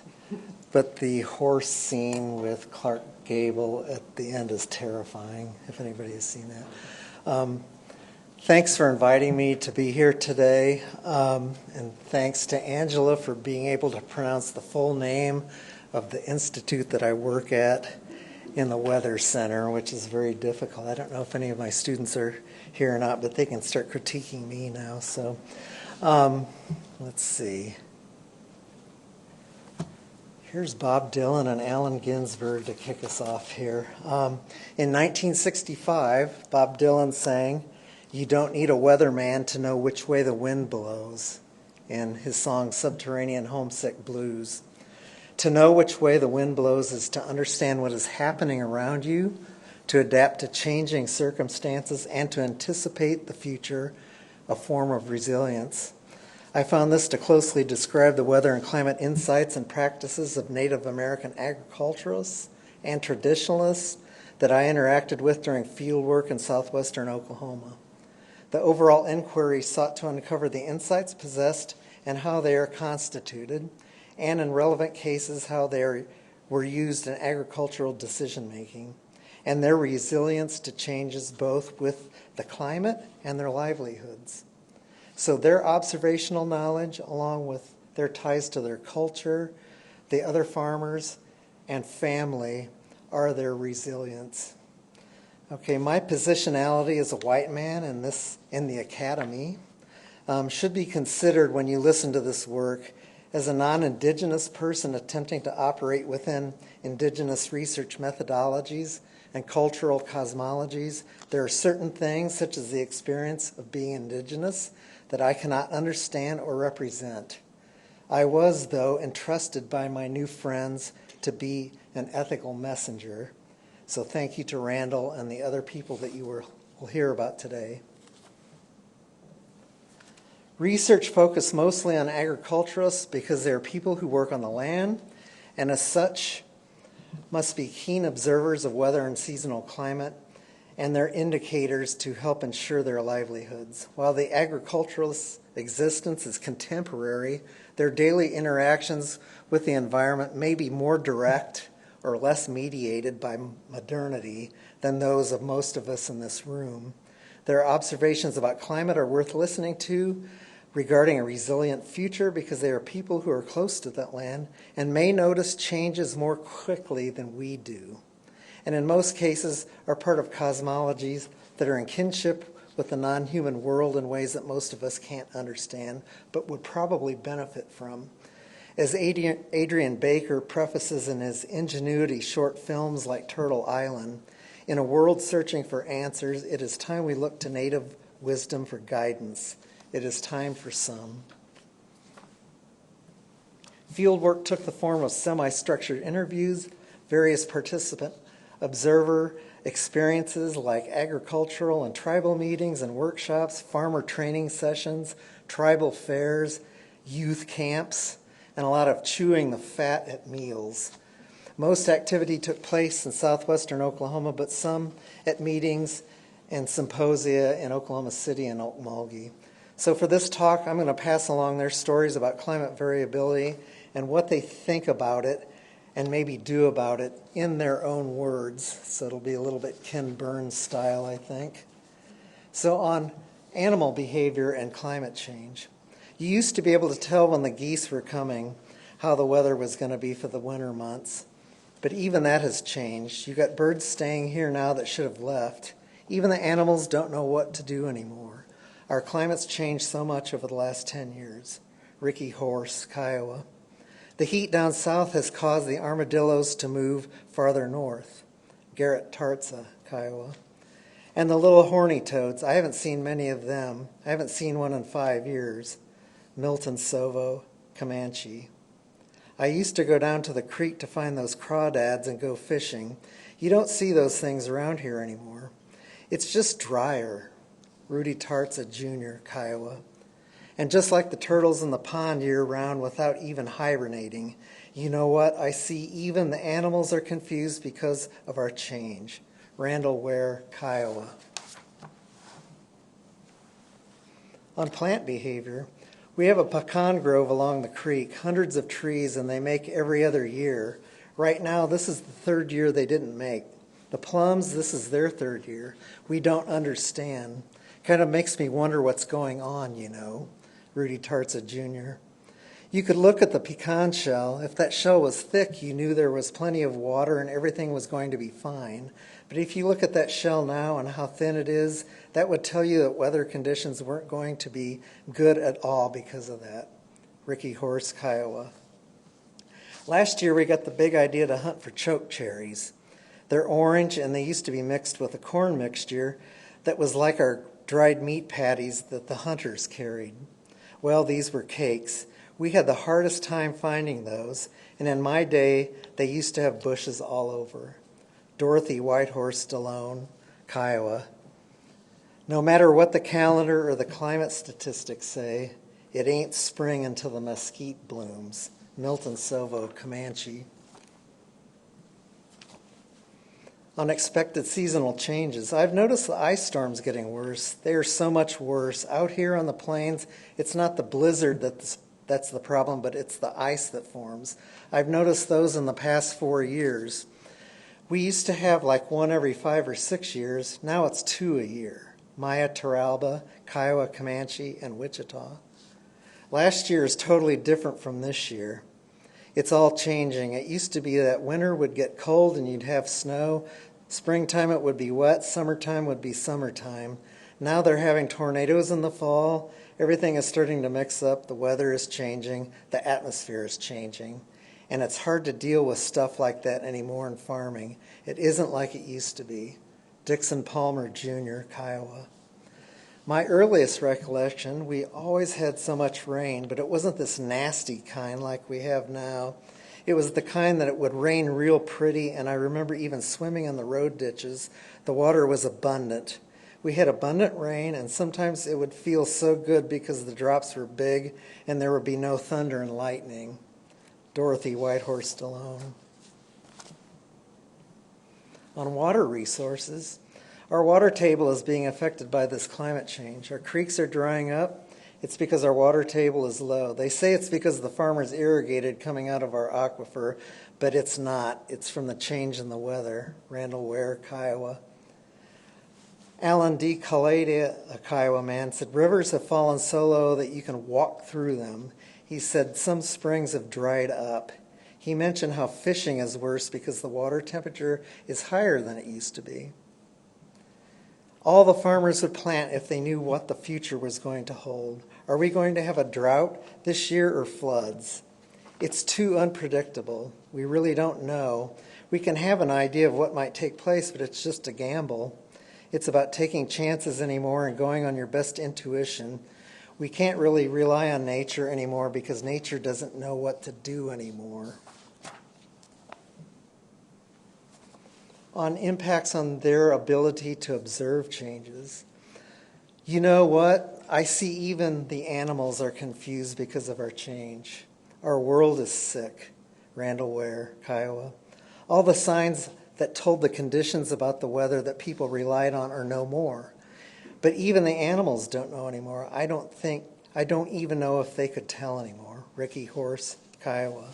but the horse scene with Clark Gable at the end is terrifying, if anybody has seen that. Thanks for inviting me to be here today, and thanks to Angela for being able to pronounce the full name of the institute that I work at in the Weather Center, which is very difficult. I don't know if any of my students are here or not, but they can start critiquing me now. So let's see. Here's Bob Dylan and Allen Ginsberg to kick us off here. In 1965, Bob Dylan sang, "You don't need a weatherman to know which way the wind blows," in his song Subterranean Homesick Blues. To know which way the wind blows is to understand what is happening around you, to adapt to changing circumstances, and to anticipate the future, a form of resilience. I found this to closely describe the weather and climate insights and practices of Native American agriculturalists and traditionalists that I interacted with during field work in southwestern Oklahoma. The overall inquiry sought to uncover the insights possessed and how they are constituted, and in relevant cases how they were used in agricultural decision-making, and their resilience to changes both with the climate and their livelihoods. So their observational knowledge, along with their ties to their culture, the other farmers, and family, are their resilience. Okay, my positionality as a white man in the academy should be considered when you listen to this work as a non-Indigenous person attempting to operate within Indigenous research methodologies and cultural cosmologies. There are certain things, such as the experience of being Indigenous, that I cannot understand or represent. I was, though, entrusted by my new friends to be an ethical messenger. So thank you to Randall and the other people that you will hear about today. Research focused mostly on agriculturalists because they are people who work on the land and as such must be keen observers of weather and seasonal climate and their indicators to help ensure their livelihoods. While the agriculturalist's existence is contemporary, their daily interactions with the environment may be more direct or less mediated by modernity than those of most of us in this room. Their observations about climate are worth listening to regarding a resilient future because they are people who are close to that land and may notice changes more quickly than we do, and in most cases are part of cosmologies that are in kinship with the non-human world in ways that most of us can't understand but would probably benefit from. As Adrian Baker prefaces in his Ingenuity short films like Turtle Island, in a world searching for answers, it is time we look to native wisdom for guidance. It is time for some. Fieldwork took the form of semi-structured interviews, various participant observer experiences like agricultural and tribal meetings and workshops, farmer training sessions, tribal fairs, youth camps, and a lot of chewing the fat at meals. Most activity took place in southwestern Oklahoma, but some at meetings and symposia in Oklahoma City and Okmulgee. So for this talk, I'm going to pass along their stories about climate variability and what they think about it and maybe do about it in their own words. So it'll be a little bit Ken Burns style, I think. So on animal behavior and climate change. You used to be able to tell when the geese were coming how the weather was going to be for the winter months. But even that has changed. You got birds staying here now that should have left. Even the animals don't know what to do anymore. Our climate's changed so much over the last 10 years. Ricky Horse, Kiowa. The heat down south has caused the armadillos to move farther north. Garrett Tarza, Kiowa. And the little horny toads, I haven't seen many of them. I haven't seen one in 5 years. Milton Sovo, Comanche. I used to go down to the creek to find those crawdads and go fishing. You don't see those things around here anymore. It's just drier. Rudy Tarza Jr., Kiowa. And just like the turtles in the pond year-round without even hibernating, you know what? I see even the animals are confused because of our change. Randall Ware, Kiowa. On plant behavior, we have a pecan grove along the creek, hundreds of trees, and they make every other year. Right now, this is the third year they didn't make. The plums, this is their third year. We don't understand. Kind of makes me wonder what's going on, you know. Rudy Tarza Jr. You could look at the pecan shell. If that shell was thick, you knew there was plenty of water and everything was going to be fine. But if you look at that shell now and how thin it is, that would tell you that weather conditions weren't going to be good at all because of that. Ricky Horse, Kiowa. Last year we got the big idea to hunt for choke cherries. They're orange and they used to be mixed with a corn mixture that was like our dried meat patties that the hunters carried. Well, these were cakes. We had the hardest time finding those, and in my day, they used to have bushes all over. Dorothy Whitehorse Stallone, Kiowa. No matter what the calendar or the climate statistics say, it ain't spring until the mesquite blooms. Milton Sovo, Comanche. Unexpected seasonal changes. I've noticed the ice storms getting worse. They are so much worse. Out here on the plains, it's not the blizzard that's the problem, but it's the ice that forms. I've noticed those in the past 4 years. We used to have like one every 5 or 6 years. Now it's 2 a year. Maya Taralba, Kiowa, Comanche, and Wichita. Last year is totally different from this year. It's all changing. It used to be that winter would get cold and you'd have snow. Springtime it would be wet. Summertime would be summertime. Now they're having tornadoes in the fall. Everything is starting to mix up. The weather is changing. The atmosphere is changing. And it's hard to deal with stuff like that anymore in farming. It isn't like it used to be. Dixon Palmer Jr., Kiowa. My earliest recollection, we always had so much rain, but it wasn't this nasty kind like we have now. It was the kind that it would rain real pretty, and I remember even swimming in the road ditches. The water was abundant. We had abundant rain, and sometimes it would feel so good because the drops were big and there would be no thunder and lightning. Dorothy Whitehorse Stallone. On water resources, our water table is being affected by this climate change. Our creeks are drying up. It's because our water table is low. They say it's because the farmers irrigated coming out of our aquifer, but it's not. It's from the change in the weather. Randall Ware, Kiowa. Alan D. Kaleda, a Kiowa man, said, rivers have fallen so low that you can walk through them. He said some springs have dried up. He mentioned how fishing is worse because the water temperature is higher than it used to be. All the farmers would plant if they knew what the future was going to hold. Are we going to have a drought this year or floods? It's too unpredictable. We really don't know. We can have an idea of what might take place, but it's just a gamble. It's about taking chances anymore and going on your best intuition. We can't really rely on nature anymore because nature doesn't know what to do anymore. On impacts on their ability to observe changes. You know what? I see even the animals are confused because of our change. Our world is sick. Randall Ware, Kiowa. All the signs that told the conditions about the weather that people relied on are no more. But even the animals don't know anymore. I don't even know if they could tell anymore. Ricky Horse, Kiowa.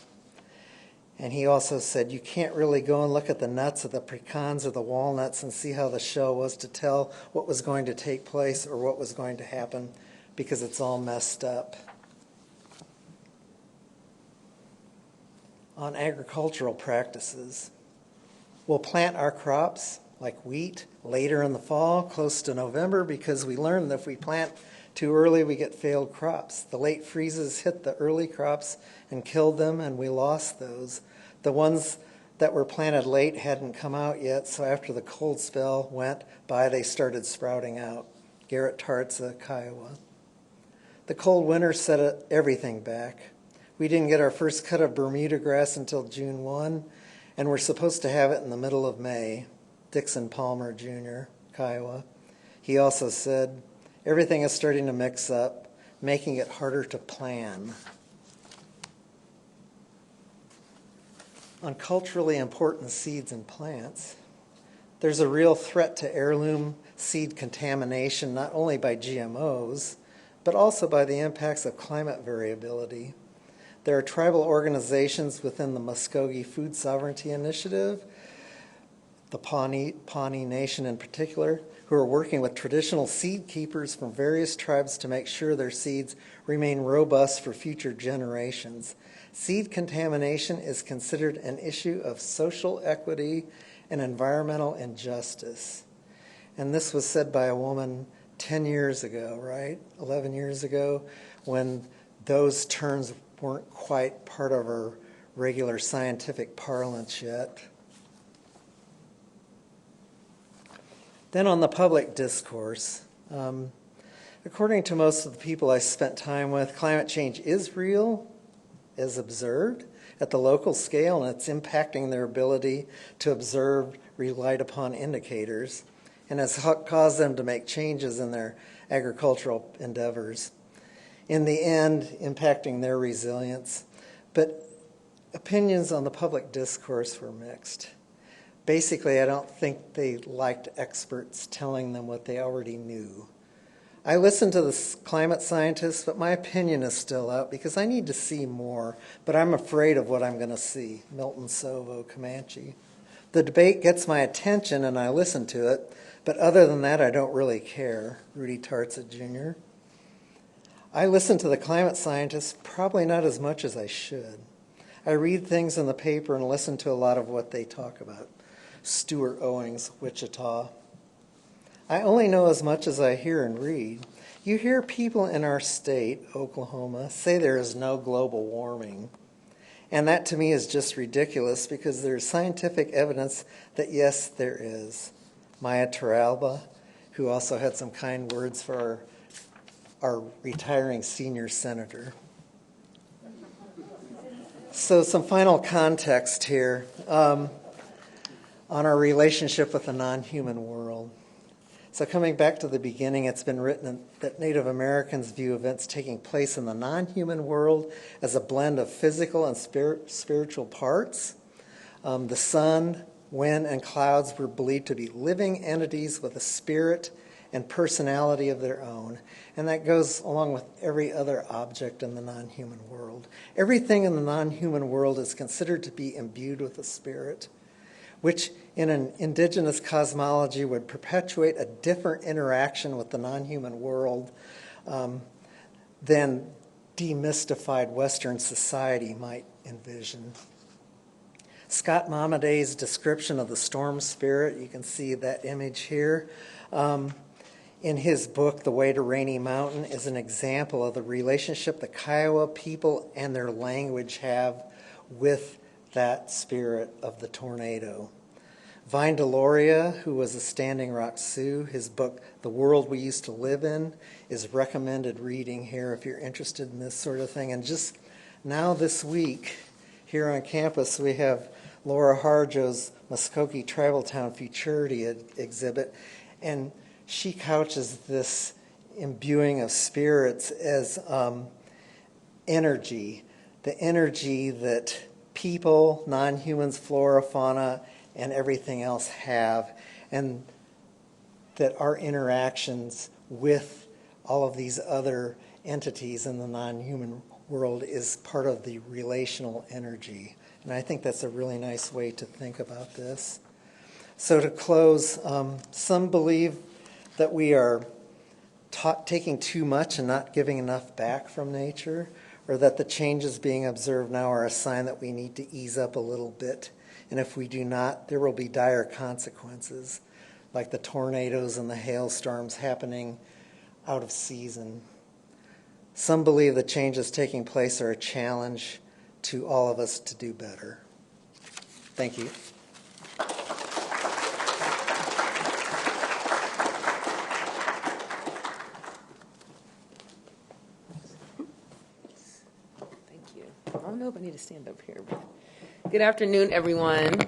And he also said, you can't really go and look at the nuts of the pecans or the walnuts and see how the shell was to tell what was going to take place or what was going to happen because it's all messed up. On agricultural practices, we'll plant our crops like wheat later in the fall, close to November, because we learned that if we plant too early, we get failed crops. The late freezes hit the early crops and killed them, and we lost those. The ones that were planted late hadn't come out yet, so after the cold spell went by, they started sprouting out. Garrett Tartza, Kiowa. The cold winter set everything back. We didn't get our first cut of Bermuda grass until June 1, and we're supposed to have it in the middle of May. Dixon Palmer, Jr., Kiowa. He also said, everything is starting to mix up, making it harder to plan. On culturally important seeds and plants, there's a real threat to heirloom seed contamination, not only by GMOs, but also by the impacts of climate variability. There are tribal organizations within the Muskogee Food Sovereignty Initiative, the Pawnee Nation in particular, who are working with traditional seed keepers from various tribes to make sure their seeds remain robust for future generations. Seed contamination is considered an issue of social equity and environmental injustice. And this was said by a woman 10 years ago, right? 11 years ago, when those terms weren't quite part of our regular scientific parlance yet. Then on the public discourse, according to most of the people I spent time with, climate change is real, is observed at the local scale, and it's impacting their ability to observe relied upon indicators, and has caused them to make changes in their agricultural endeavors. In the end, impacting their resilience. But opinions on the public discourse were mixed. Basically, I don't think they liked experts telling them what they already knew. I listened to the climate scientists, but my opinion is still out because I need to see more, but I'm afraid of what I'm going to see. Milton Sovo, Comanche. The debate gets my attention and I listen to it, but other than that, I don't really care. Rudy Tartza, Jr. I listen to the climate scientists probably not as much as I should. I read things in the paper and listen to a lot of what they talk about. Stuart Owings, Wichita. I only know as much as I hear and read. You hear people in our state, Oklahoma, say there is no global warming. And that to me is just ridiculous because there's scientific evidence that yes, there is. Maya Taralba, who also had some kind words for our retiring senior senator. So some final context here on our relationship with the non-human world. So coming back to the beginning, it's been written that Native Americans view events taking place in the non-human world as a blend of physical and spiritual parts. The sun, wind, and clouds were believed to be living entities with a spirit and personality of their own. And that goes along with every other object in the non-human world. Everything in the non-human world is considered to be imbued with a spirit, which in an indigenous cosmology would perpetuate a different interaction with the non-human world than demystified Western society might envision. Scott Momaday's description of the storm spirit, you can see that image here, in his book, The Way to Rainy Mountain, is an example of the relationship the Kiowa people and their language have with that spirit of the tornado. Vine Deloria, who was a Standing Rock Sioux, his book, The World We Used to Live In, is recommended reading here if you're interested in this sort of thing. And just now this week, here on campus, we have Laura Harjo's Muskogee Tribal Town Futurity exhibit, and she couches this imbuing of spirits as energy, the energy that people, non-humans, flora, fauna, and everything else have, and that our interactions with all of these other entities in the non-human world is part of the relational energy. And I think that's a really nice way to think about this. So to close, some believe that we are taking too much and not giving enough back from nature, or that the changes being observed now are a sign that we need to ease up a little bit. And if we do not, there will be dire consequences, like the tornadoes and the hailstorms happening out of season. Some believe the changes taking place are a challenge to all of us to do better. Thank you. Thank you. I don't know if I need to stand up here. But good afternoon, everyone.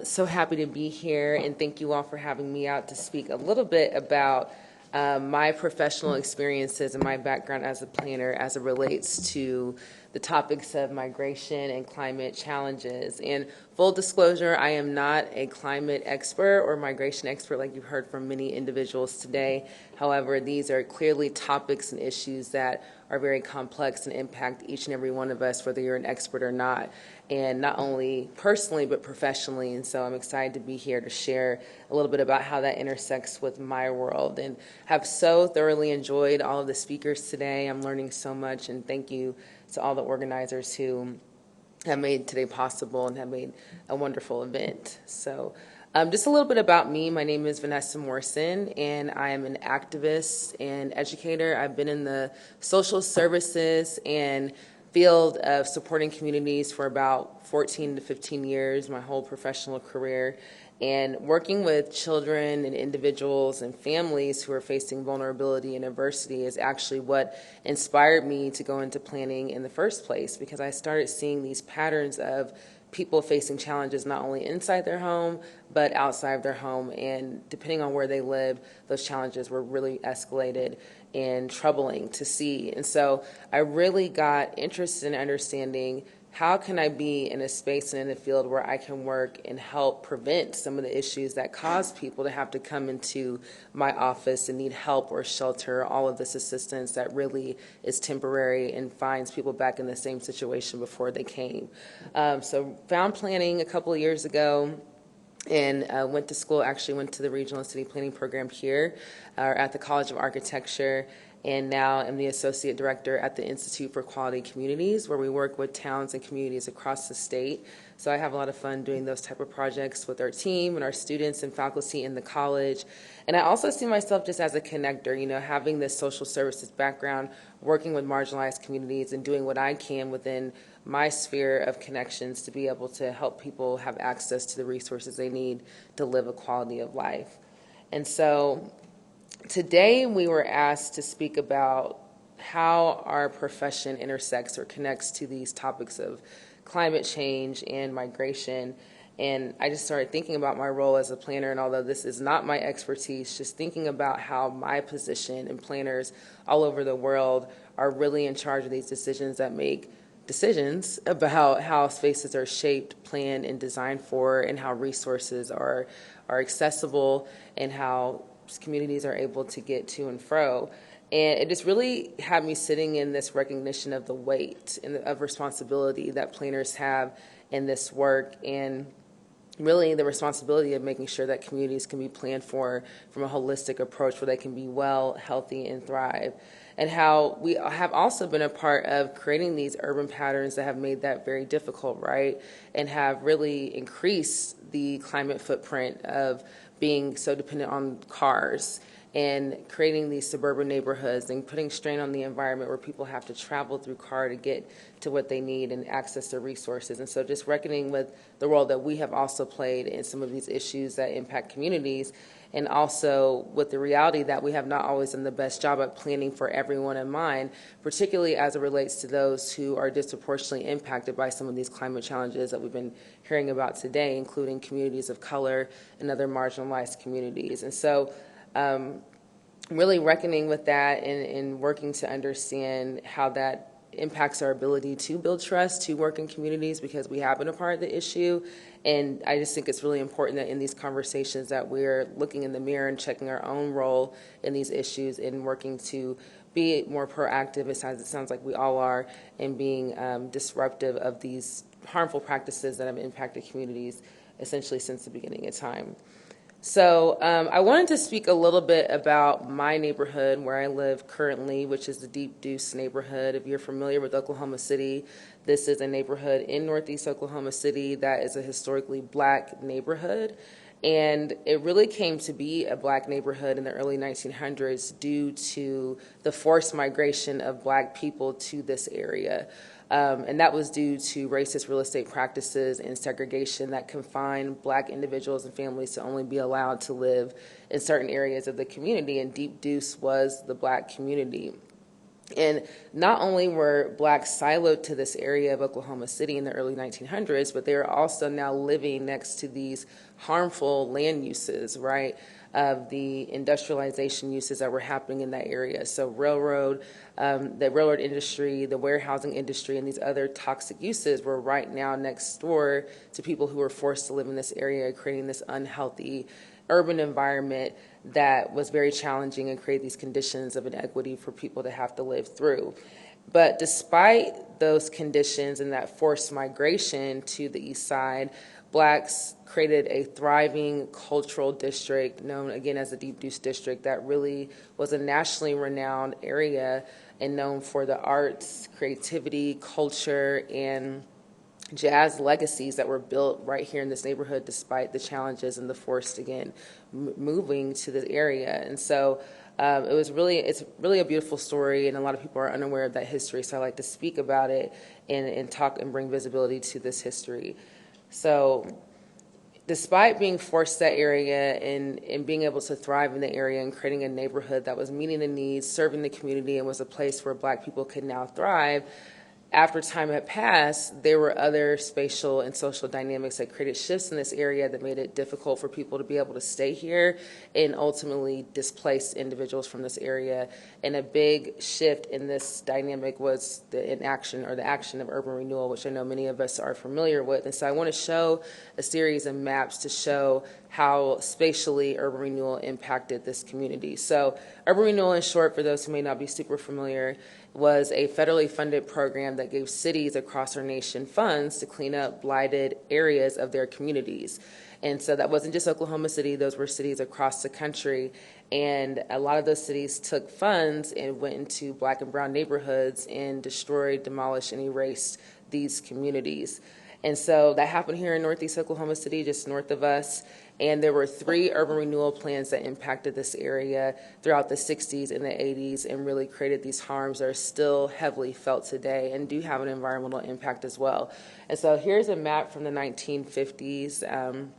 So happy to be here, and thank you all for having me out to speak a little bit about my professional experiences and my background as a planner as it relates to the topics of migration and climate challenges. And full disclosure, I am not a climate expert or migration expert like you've heard from many individuals today. However, these are clearly topics and issues that are very complex and impact each and every one of us, whether you're an expert or not, and not only personally but professionally. And so I'm excited to be here to share a little bit about how that intersects with my world, and have so thoroughly enjoyed all of the speakers today. I'm learning so much, and thank you to all the organizers who have made today possible and have made a wonderful event. So just a little bit about me. My name is Vanessa Morrison, and I am an activist and educator. I've been in the social services and field of supporting communities for about 14 to 15 years, my whole professional career, and working with children and individuals and families who are facing vulnerability and adversity is actually what inspired me to go into planning in the first place, because I started seeing these patterns of people facing challenges not only inside their home but outside of their home, and depending on where they live, those challenges were really escalated and troubling to see. And so I really got interested in understanding, how can I be in a space and in a field where I can work and help prevent some of the issues that cause people to have to come into my office and need help or shelter, all of this assistance that really is temporary and finds people back in the same situation before they came. So found planning a couple of years ago, and went to school, actually went to the regional and city planning program here at the College of Architecture, and now I'm the associate director at the Institute for Quality Communities, where we work with towns and communities across the state. So I have a lot of fun doing those type of projects with our team and our students and faculty in the college. And I also see myself just as a connector, you know, having this social services background, working with marginalized communities and doing what I can within my sphere of connections to be able to help people have access to the resources they need to live a quality of life. And so today we were asked to speak about how our profession intersects or connects to these topics of climate change and migration. And I just started thinking about my role as a planner, and although this is not my expertise, just thinking about how my position and planners all over the world are really in charge of these decisions that make decisions about how spaces are shaped, planned, and designed for, and how resources are accessible, and how communities are able to get to and fro. And it just really had me sitting in this recognition of the weight and of responsibility that planners have in this work, and really the responsibility of making sure that communities can be planned for from a holistic approach where they can be well, healthy, and thrive. And how we have also been a part of creating these urban patterns that have made that very difficult, right? And have really increased the climate footprint of being so dependent on cars, and creating these suburban neighborhoods and putting strain on the environment where people have to travel through car to get to what they need and access to resources. And so just reckoning with the role that we have also played in some of these issues that impact communities, and also with the reality that we have not always done the best job at planning for everyone in mind, particularly as it relates to those who are disproportionately impacted by some of these climate challenges that we've been hearing about today, including communities of color and other marginalized communities. And so really reckoning with that, and working to understand how that impacts our ability to build trust, to work in communities, because we have been a part of the issue. And I just think it's really important that in these conversations that we're looking in the mirror and checking our own role in these issues, and working to be more proactive, as it sounds like we all are, in being disruptive of these harmful practices that have impacted communities essentially since the beginning of time. So I wanted to speak a little bit about my neighborhood where I live currently, which is the Deep Deuce neighborhood. If you're familiar with Oklahoma City, this is a neighborhood in Northeast Oklahoma City that is a historically Black neighborhood. And it really came to be a Black neighborhood in the early 1900s due to the forced migration of Black people to this area. And that was due to racist real estate practices and segregation that confined Black individuals and families to only be allowed to live in certain areas of the community, and Deep Deuce was the Black community. And not only were Blacks siloed to this area of Oklahoma City in the early 1900s, but they are also now living next to these harmful land uses, right, of the industrialization uses that were happening in that area. So the railroad industry, the warehousing industry, and these other toxic uses were right now next door to people who were forced to live in this area, creating this unhealthy urban environment that was very challenging and create these conditions of inequity for people to have to live through. But despite those conditions and that forced migration to the east side, Blacks created a thriving cultural district known again as the Deep Deuce District that really was a nationally renowned area and known for the arts, creativity, culture, and jazz legacies that were built right here in this neighborhood despite the challenges and the forced, again, moving to the area. And so it's really a beautiful story, and a lot of people are unaware of that history, so I like to speak about it and talk and bring visibility to this history. So despite being forced to that area and being able to thrive in the area and creating a neighborhood that was meeting the needs, serving the community, and was a place where Black people could now thrive, after time had passed, there were other spatial and social dynamics that created shifts in this area that made it difficult for people to be able to stay here, and ultimately displaced individuals from this area. And a big shift in this dynamic was the action of urban renewal, which I know many of us are familiar with. And so I want to show a series of maps to show how spatially urban renewal impacted this community. So urban renewal, in short, for those who may not be super familiar, was a federally funded program that gave cities across our nation funds to clean up blighted areas of their communities. And so that wasn't just Oklahoma City, those were cities across the country. And a lot of those cities took funds and went into Black and brown neighborhoods and destroyed, demolished, and erased these communities. And so that happened here in Northeast Oklahoma City, just north of us. And there were 3 urban renewal plans that impacted this area throughout the 60s and the 80s and really created these harms that are still heavily felt today and do have an environmental impact as well. And so here's a map from the 1950s.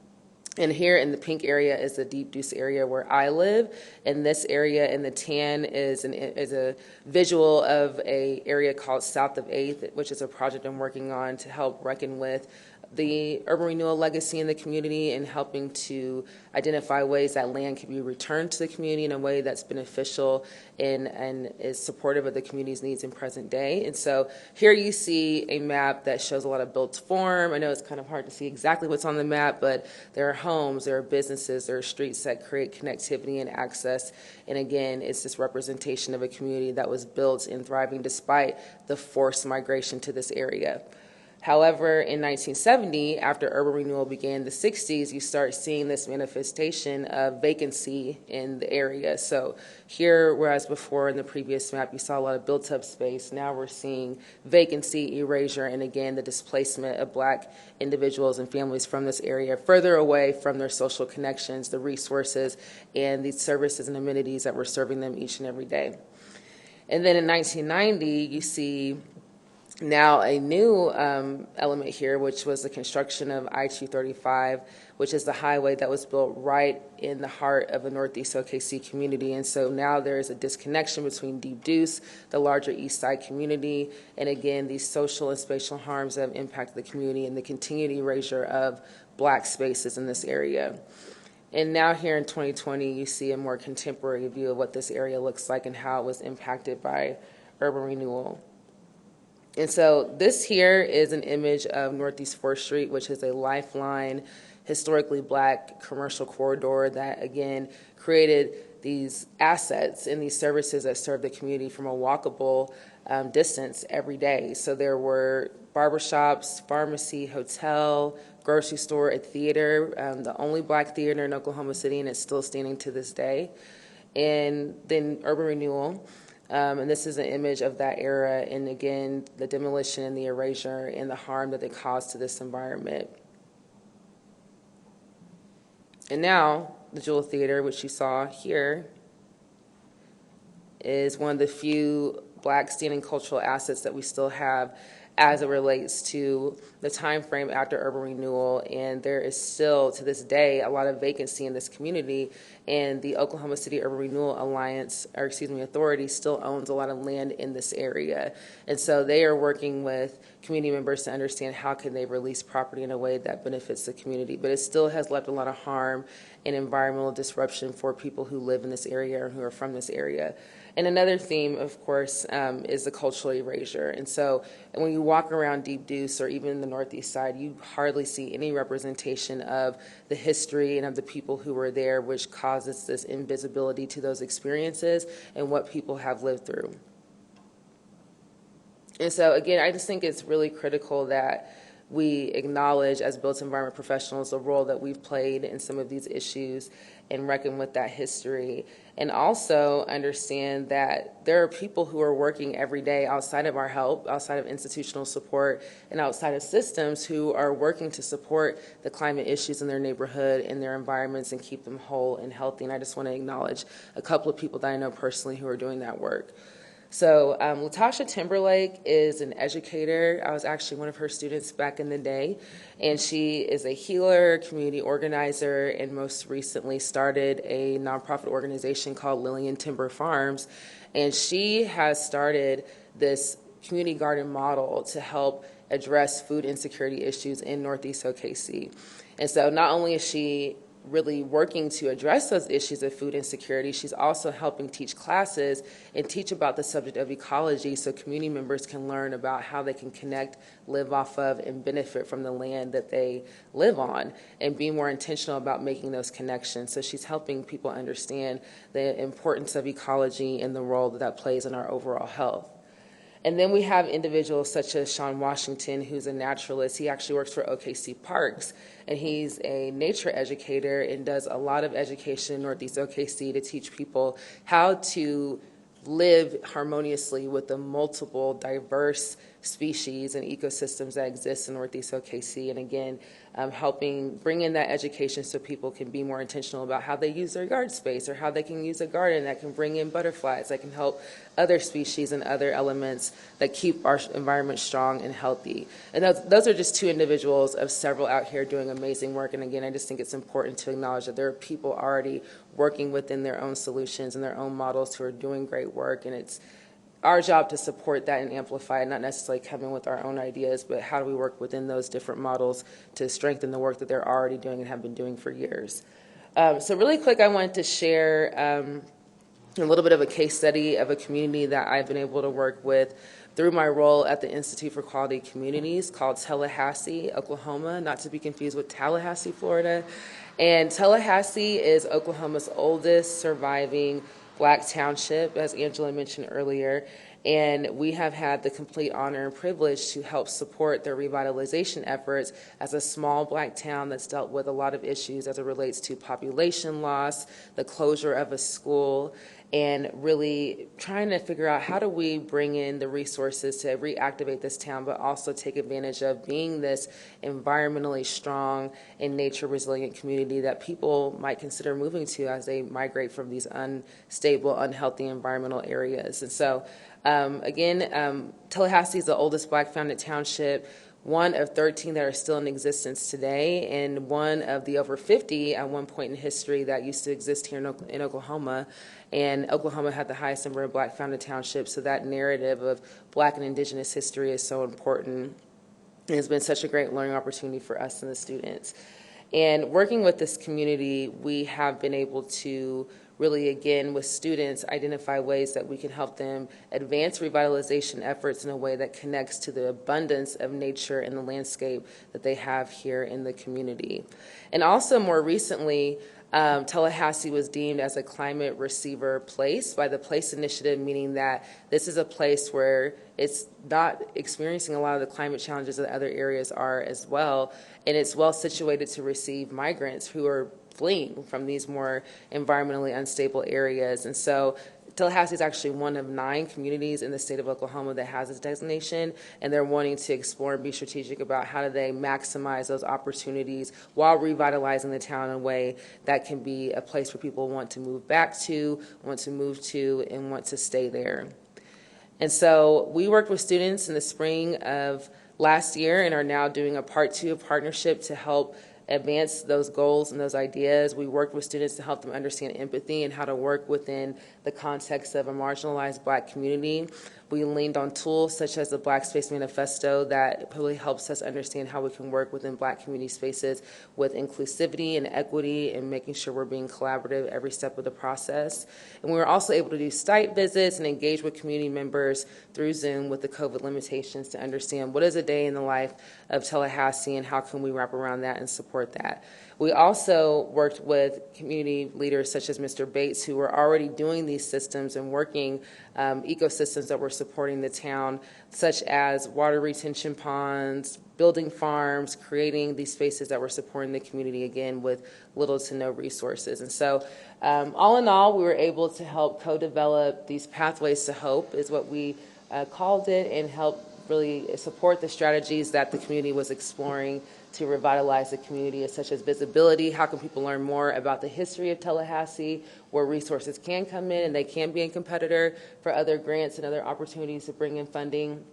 And here in the pink area is the Deep Deuce area where I live. And this area in the tan is a visual of an area called South of 8th, which is a project I'm working on to help reckon with the urban renewal legacy in the community and helping to identify ways that land can be returned to the community in a way that's beneficial and is supportive of the community's needs in present day. And so here you see a map that shows a lot of built form. I know it's kind of hard to see exactly what's on the map, but there are homes, there are businesses, there are streets that create connectivity and access. And again, it's this representation of a community that was built and thriving despite the forced migration to this area. However, in 1970, after urban renewal began in the 60s, you start seeing this manifestation of vacancy in the area. So here, whereas before in the previous map, you saw a lot of built-up space, now we're seeing vacancy, erasure, and again, the displacement of Black individuals and families from this area, further away from their social connections, the resources, and the services and amenities that were serving them each and every day. And then in 1990, you see now a new element here, which was the construction of I-235, which is the highway that was built right in the heart of the Northeast OKC community. And so now there is a disconnection between Deep Deuce, the larger East Side community, and again, these social and spatial harms that have impacted the community and the continued erasure of Black spaces in this area. And now here in 2020, you see a more contemporary view of what this area looks like and how it was impacted by urban renewal. And so this here is an image of Northeast 4th Street, which is a lifeline, historically Black commercial corridor that, again, created these assets and these services that serve the community from a walkable distance every day. So there were barbershops, pharmacy, hotel, grocery store, a theater, the only Black theater in Oklahoma City, and it's still standing to this day. And then urban renewal. And this is an image of that era, and again, the demolition and the erasure and the harm that they caused to this environment. And now, the Jewel Theater, which you saw here, is one of the few Black standing cultural assets that we still have as it relates to the time frame after urban renewal. And there is still, to this day, a lot of vacancy in this community, and the Oklahoma City Urban Renewal Authority still owns a lot of land in this area. And so they are working with community members to understand how can they release property in a way that benefits the community. But it still has left a lot of harm and environmental disruption for people who live in this area or who are from this area. And another theme, of course, is the cultural erasure. And so when you walk around Deep Deuce or even the Northeast Side, you hardly see any representation of the history and of the people who were there, which causes this invisibility to those experiences and what people have lived through. And so, again, I just think it's really critical that we acknowledge as built environment professionals the role that we've played in some of these issues and reckon with that history. And also understand that there are people who are working every day outside of our help, outside of institutional support, and outside of systems who are working to support the climate issues in their neighborhood, in their environments, and keep them whole and healthy. And I just want to acknowledge a couple of people that I know personally who are doing that work. So Latasha Timberlake is an educator. I was actually one of her students back in the day, and she is a healer, community organizer, and most recently started a nonprofit organization called Lillian Timber Farms. And she has started this community garden model to help address food insecurity issues in Northeast OKC. And so not only is she really working to address those issues of food insecurity, she's also helping teach classes and teach about the subject of ecology so community members can learn about how they can connect, live off of, and benefit from the land that they live on, and be more intentional about making those connections. So she's helping people understand the importance of ecology and the role that that plays in our overall health. And then we have individuals such as Sean Washington, who's a naturalist. He actually works for OKC Parks, and he's a nature educator and does a lot of education in Northeast OKC to teach people how to live harmoniously with the multiple diverse species and ecosystems that exist in Northeast OKC. And again, helping bring in that education so people can be more intentional about how they use their yard space or how they can use a garden that can bring in butterflies, that can help other species and other elements that keep our environment strong and healthy. And those are just two individuals of several out here doing amazing work. And again, I just think it's important to acknowledge that there are people already working within their own solutions and their own models who are doing great work. And it's our job to support that and amplify it, not necessarily come in with our own ideas, but how do we work within those different models to strengthen the work that they're already doing and have been doing for years. So really quick, I wanted to share a little bit of a case study of a community that I've been able to work with through my role at the Institute for Quality Communities called Tallahassee, Oklahoma, not to be confused with Tallahassee, Florida. And Tallahassee is Oklahoma's oldest surviving Black township, as Angela mentioned earlier. And we have had the complete honor and privilege to help support their revitalization efforts as a small Black town that's dealt with a lot of issues as it relates to population loss, the closure of a school, and really trying to figure out how do we bring in the resources to reactivate this town, but also take advantage of being this environmentally strong and nature resilient community that people might consider moving to as they migrate from these unstable, unhealthy environmental areas. And so, Tallahassee is the oldest Black founded township, one of 13 that are still in existence today, and one of the over 50 at one point in history that used to exist here in Oklahoma. And Oklahoma had the highest number of Black founded townships, so that narrative of Black and Indigenous history is so important. It has been such a great learning opportunity for us and the students. And working with this community, we have been able to really, again, with students, identify ways that we can help them advance revitalization efforts in a way that connects to the abundance of nature and the landscape that they have here in the community. And also, more recently, Tallahassee was deemed as a climate receiver place by the Place Initiative, meaning that this is a place where it's not experiencing a lot of the climate challenges that other areas are as well, and it's well situated to receive migrants who are fleeing from these more environmentally unstable areas. And so Tallahassee is actually one of 9 communities in the state of Oklahoma that has this designation, and they're wanting to explore and be strategic about how do they maximize those opportunities while revitalizing the town in a way that can be a place where people want to move back to, want to move to, and want to stay there. And so we worked with students in the spring of last year and are now doing a part 2 of partnership to help advance those goals and those ideas. We worked with students to help them understand empathy and how to work within the context of a marginalized Black community. We leaned on tools such as the Black Space Manifesto that really helps us understand how we can work within Black community spaces with inclusivity and equity and making sure we're being collaborative every step of the process. And we were also able to do site visits and engage with community members through Zoom with the COVID limitations to understand what is a day in the life of Tallahassee and how can we wrap around that and support that. We also worked with community leaders such as Mr. Bates, who were already doing these systems and working ecosystems that were supporting the town, such as water retention ponds, building farms, creating these spaces that were supporting the community, again, with little to no resources. And so all in all, we were able to help co-develop these pathways to hope, is what we called it, and help really support the strategies that the community was exploring to revitalize the community, such as visibility. How can people learn more about the history of Tallahassee, where resources can come in and they can be a competitor for other grants and other opportunities to bring in funding?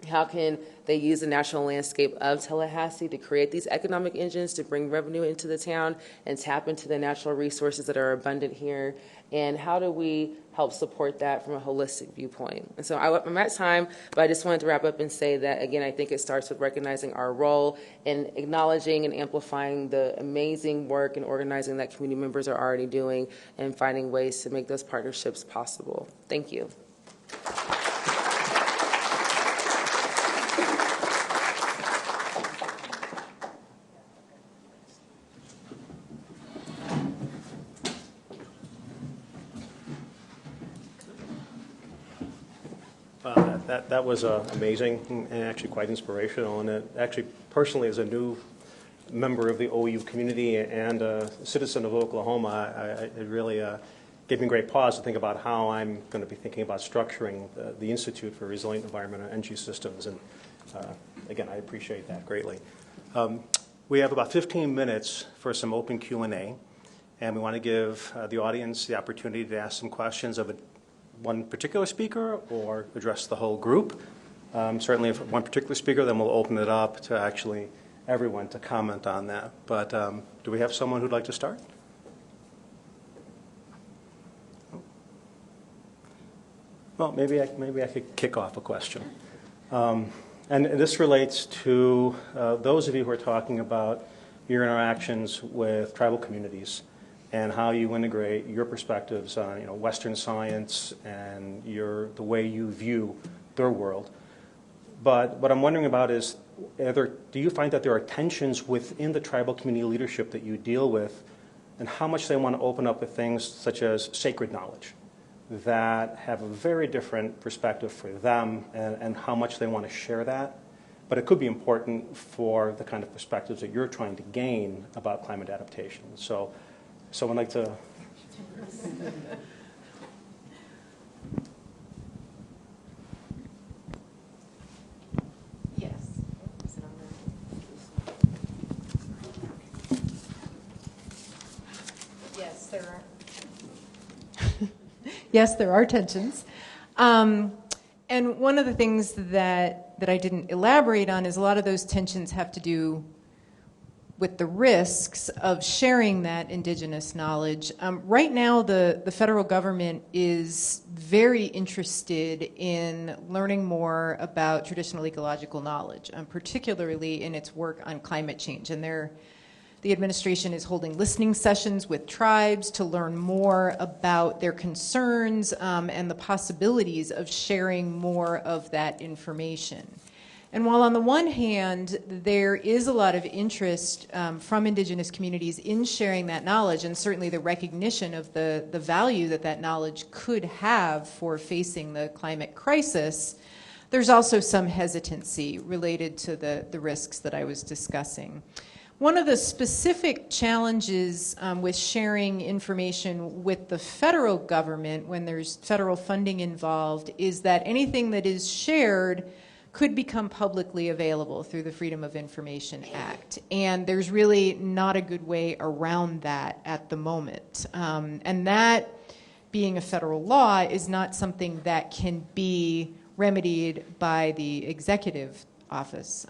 How can they use the natural landscape of Tallahassee to create these economic engines to bring revenue into the town and tap into the natural resources that are abundant here? And how do we help support that from a holistic viewpoint? And so I'm at time, but I just wanted to wrap up and say that, again, I think it starts with recognizing our role in acknowledging and amplifying the amazing work and organizing that community members are already doing and finding ways to make those partnerships possible. Thank you. That was amazing and actually quite inspirational. And it actually, personally, as a new member of the OU community and a citizen of Oklahoma, it really gave me great pause to think about how I'm going to be thinking about structuring the Institute for Resilient Environment and Energy Systems. And again, I appreciate that greatly. We have about 15 minutes for some open Q&A, and we want to give the audience the opportunity to ask some questions of one particular speaker or address the whole group. Certainly if one particular speaker, then we'll open it up to actually everyone to comment on that. But do we have someone who'd like to start? Well, maybe I could kick off a question. And this relates to those of you who are talking about your interactions with tribal communities and how you integrate your perspectives on Western science and the way you view their world. But what I'm wondering about is, do you find that there are tensions within the tribal community leadership that you deal with, and how much they want to open up with things such as sacred knowledge that have a very different perspective for them, and how much they want to share that? But it could be important for the kind of perspectives that you're trying to gain about climate adaptation. So someone like to... Yes, there are tensions. And one of the things that I didn't elaborate on is a lot of those tensions have to do with the risks of sharing that indigenous knowledge. Right now, the federal government is very interested in learning more about traditional ecological knowledge, particularly in its work on climate change. And the administration is holding listening sessions with tribes to learn more about their concerns and the possibilities of sharing more of that information. And while on the one hand, there is a lot of interest from indigenous communities in sharing that knowledge, and certainly the recognition of the value that knowledge could have for facing the climate crisis, there's also some hesitancy related to the risks that I was discussing. One of the specific challenges with sharing information with the federal government when there's federal funding involved is that anything that is shared could become publicly available through the Freedom of Information Act. And there's really not a good way around that at the moment. And that, being a federal law, is not something that can be remedied by the executive office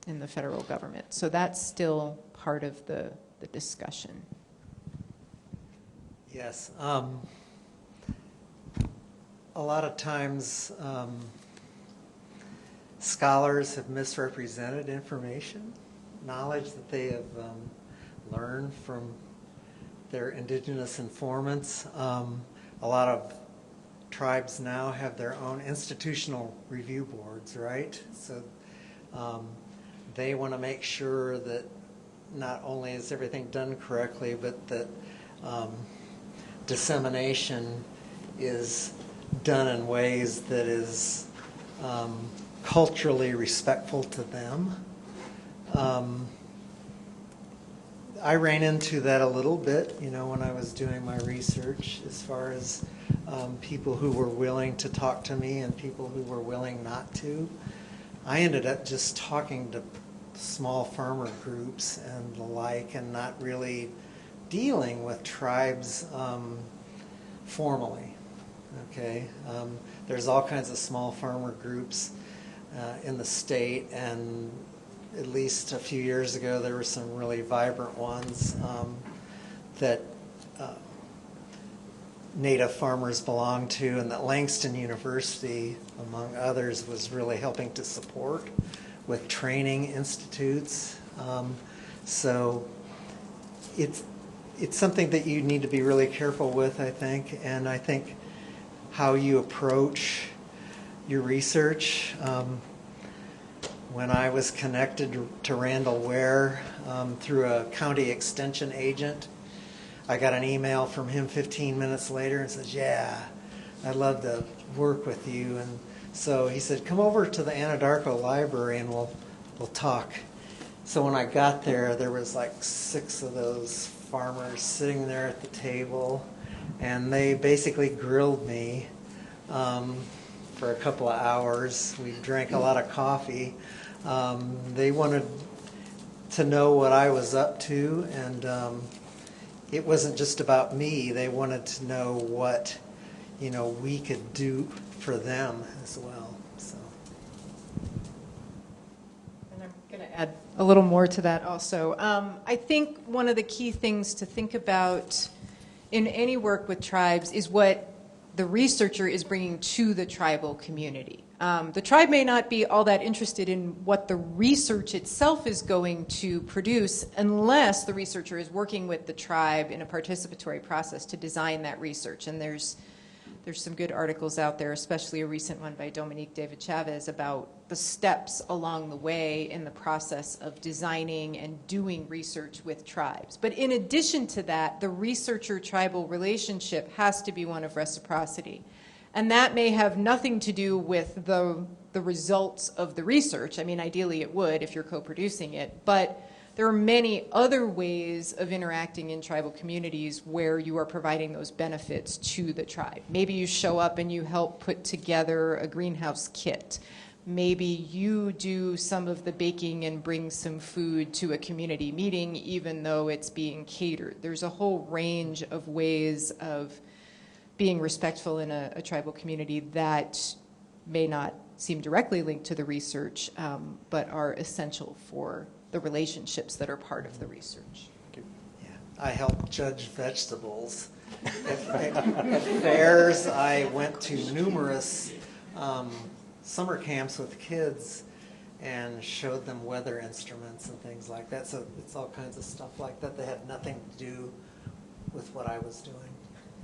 in the federal government. So that's still part of the discussion. Yes. A lot of times scholars have misrepresented information, knowledge that they have learned from their indigenous informants. A lot of tribes now have their own institutional review boards, right? So they want to make sure that not only is everything done correctly, but that dissemination is done in ways that is culturally respectful to them. I ran into that a little bit, when I was doing my research, as far as people who were willing to talk to me and people who were willing not to. I ended up just talking to small farmer groups and the like, and not really dealing with tribes formally. Okay, there's all kinds of small farmer groups in the state, and at least a few years ago there were some really vibrant ones that Native farmers belong to, and that Langston University, among others, was really helping to support with training institutes. So it's something that you need to be really careful with, I think, and I think how you approach your research. When I was connected to Randall Ware through a county extension agent, I got an email from him 15 minutes later and says, "Yeah, I'd love to work with you." And so he said, "Come over to the Anadarko Library and we'll talk." So when I got there, there was like 6 of those farmers sitting there at the table, and they basically grilled me for a couple of hours. We drank a lot of coffee. They wanted to know what I was up to, and it wasn't just about me. They wanted to know what we could do for them as well. So, and I'm going to add a little more to that also. I think one of the key things to think about in any work with tribes is what the researcher is bringing to the tribal community. The tribe may not be all that interested in what the research itself is going to produce unless the researcher is working with the tribe in a participatory process to design that research. And there's some good articles out there, especially a recent one by Dominique David Chavez about the steps along the way in the process of designing and doing research with tribes. But in addition to that, the researcher-tribal relationship has to be one of reciprocity. And that may have nothing to do with the results of the research. I mean, ideally it would if you're co-producing it, but there are many other ways of interacting in tribal communities where you are providing those benefits to the tribe. Maybe you show up and you help put together a greenhouse kit. Maybe you do some of the baking and bring some food to a community meeting, even though it's being catered. There's a whole range of ways of being respectful in a tribal community that may not seem directly linked to the research, but are essential for the relationships that are part of the research. Yeah, I help judge vegetables. At fairs, I went to numerous summer camps with kids and showed them weather instruments and things like that. So it's all kinds of stuff like that that had nothing to do with what I was doing.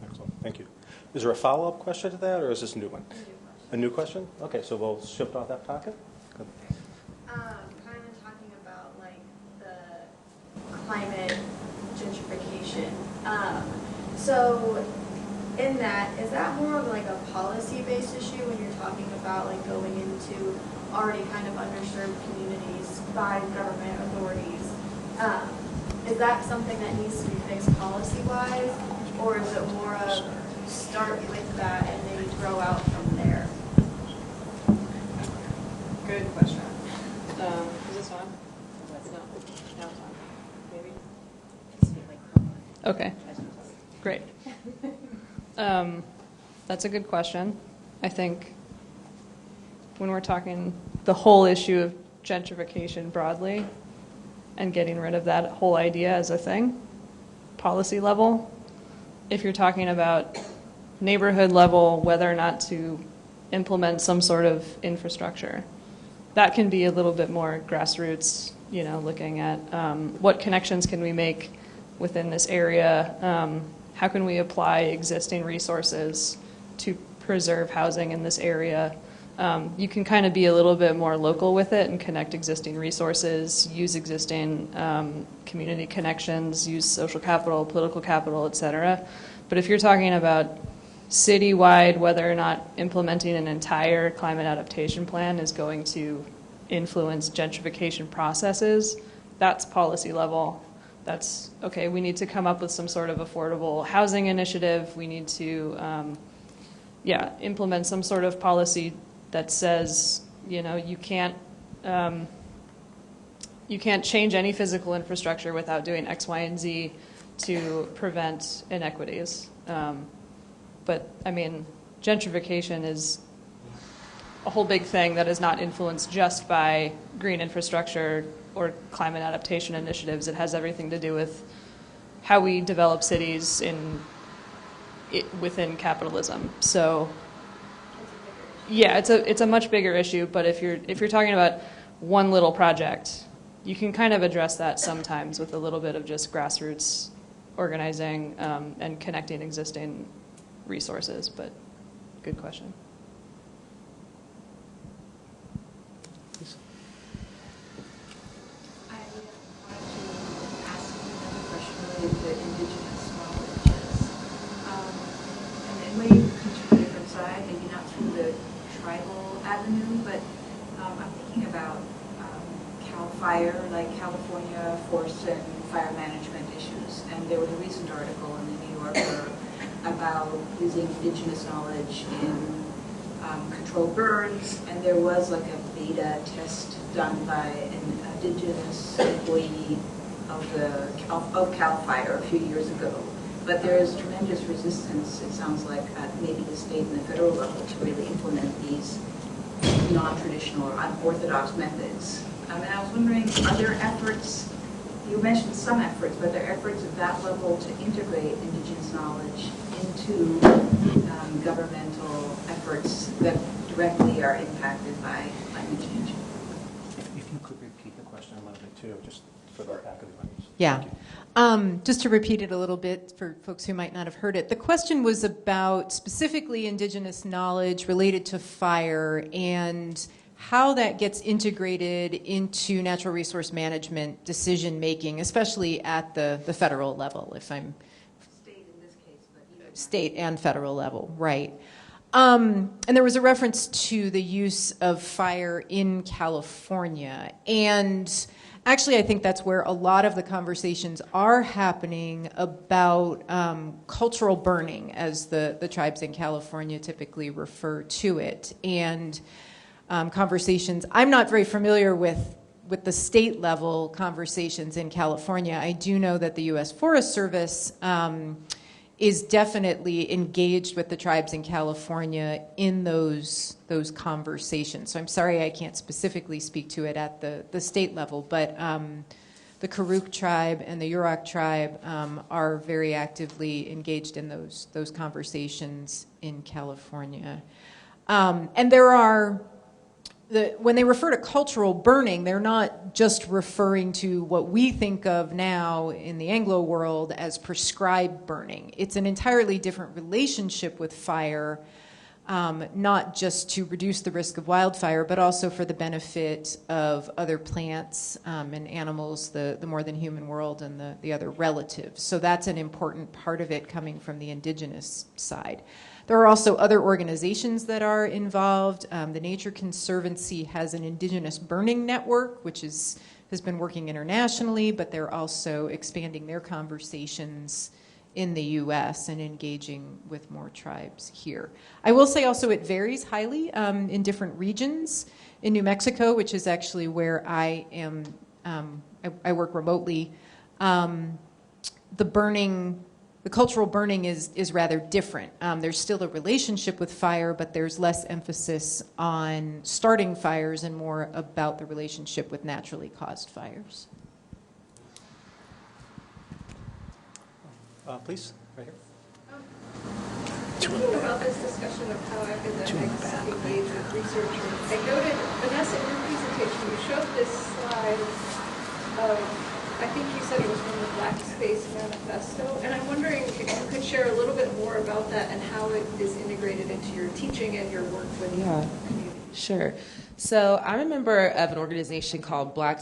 Excellent. Thank you. Is there a follow-up question to that, or is this a new one? A new question? Okay, so we'll shift off that topic. Good. Kind of talking about like the climate gentrification. So in that, is that more of like a policy-based issue when you're talking about like going into already kind of underserved communities by government authorities? Is that something that needs to be fixed policy-wise, or is it more of start with that and maybe grow out from there? Good question. Is this on? No. Now it's on. Maybe? Okay. Great. That's a good question. I think when we're talking the whole issue of gentrification broadly and getting rid of that whole idea as a thing, policy level, if you're talking about neighborhood level, whether or not to implement some sort of infrastructure, that can be a little bit more grassroots, looking at what connections can we make within this area, how can we apply existing resources to preserve housing in this area. You can kind of be a little bit more local with it and connect existing resources, use existing community connections, use social capital, political capital, et cetera. But if you're talking about citywide, whether or not implementing an entire climate adaptation plan is going to influence gentrification processes, that's policy level. That's, okay, we need to come up with some sort of affordable housing initiative. We need to, implement some sort of policy that says, you can't change any physical infrastructure without doing X, Y, and Z to prevent inequities. But I mean, gentrification is a whole big thing that is not influenced just by green infrastructure or climate adaptation initiatives. It has everything to do with how we develop cities within capitalism. So, yeah, it's a much bigger issue. But if you're talking about one little project, you can kind of address that sometimes with a little bit of just grassroots organizing and connecting existing resources. But good question. I wanted to ask another question related to indigenous knowledges. And it may come from a different side, maybe not through the tribal avenue, but I'm thinking about CAL FIRE, like California forest and fire management issues. And there was a recent article in the New Yorker about using indigenous knowledge in controlled burns, and there was like a beta test done by an indigenous employee of CAL FIRE a few years ago. But there is tremendous resistance, it sounds like, at maybe the state and the federal level to really implement these non-traditional or unorthodox methods. And I was wondering, are there efforts, you mentioned some efforts, but are there efforts at that level to integrate indigenous knowledge into governmental efforts that directly are impacted by climate change. If you could repeat the question a little bit too, just for the back of the audience. Yeah. Just to repeat it a little bit for folks who might not have heard it, the question was about specifically indigenous knowledge related to fire and how that gets integrated into natural resource management decision making, especially at the federal level, if I'm State in this case, but state and federal level, right. And there was a reference to the use of fire in California. And actually, I think that's where a lot of the conversations are happening about cultural burning, as the tribes in California typically refer to it. And conversations, I'm not very familiar with the state level conversations in California. I do know that the U.S. Forest Service is definitely engaged with the tribes in California in those conversations. So I'm sorry I can't specifically speak to it at the state level, but the Karuk tribe and the Yurok tribe are very actively engaged in those conversations in California. And there are, when they refer to cultural burning, they're not just referring to what we think of now in the Anglo world as prescribed burning. It's an entirely different relationship with fire, not just to reduce the risk of wildfire, but also for the benefit of other plants and animals, the more than human world, and the other relatives. So that's an important part of it coming from the indigenous side. There are also other organizations that are involved. The Nature Conservancy has an indigenous burning network, which has been working internationally, but they're also expanding their conversations in the U.S. and engaging with more tribes here. I will say also it varies highly in different regions. In New Mexico, which is actually where I am, I work remotely, the cultural burning is rather different. There's still a relationship with fire, but there's less emphasis on starting fires and more about the relationship with naturally caused fires. Please, right here. Thinking about this discussion of how academics engage with researchers, I noted, Vanessa, in your presentation, you showed this slide of, I think you said it was from the Black Space Manifesto, and I'm wondering if you could share a little bit more about that and how it is integrated into your teaching and your work with community. Sure. So I'm a member of an organization called Black...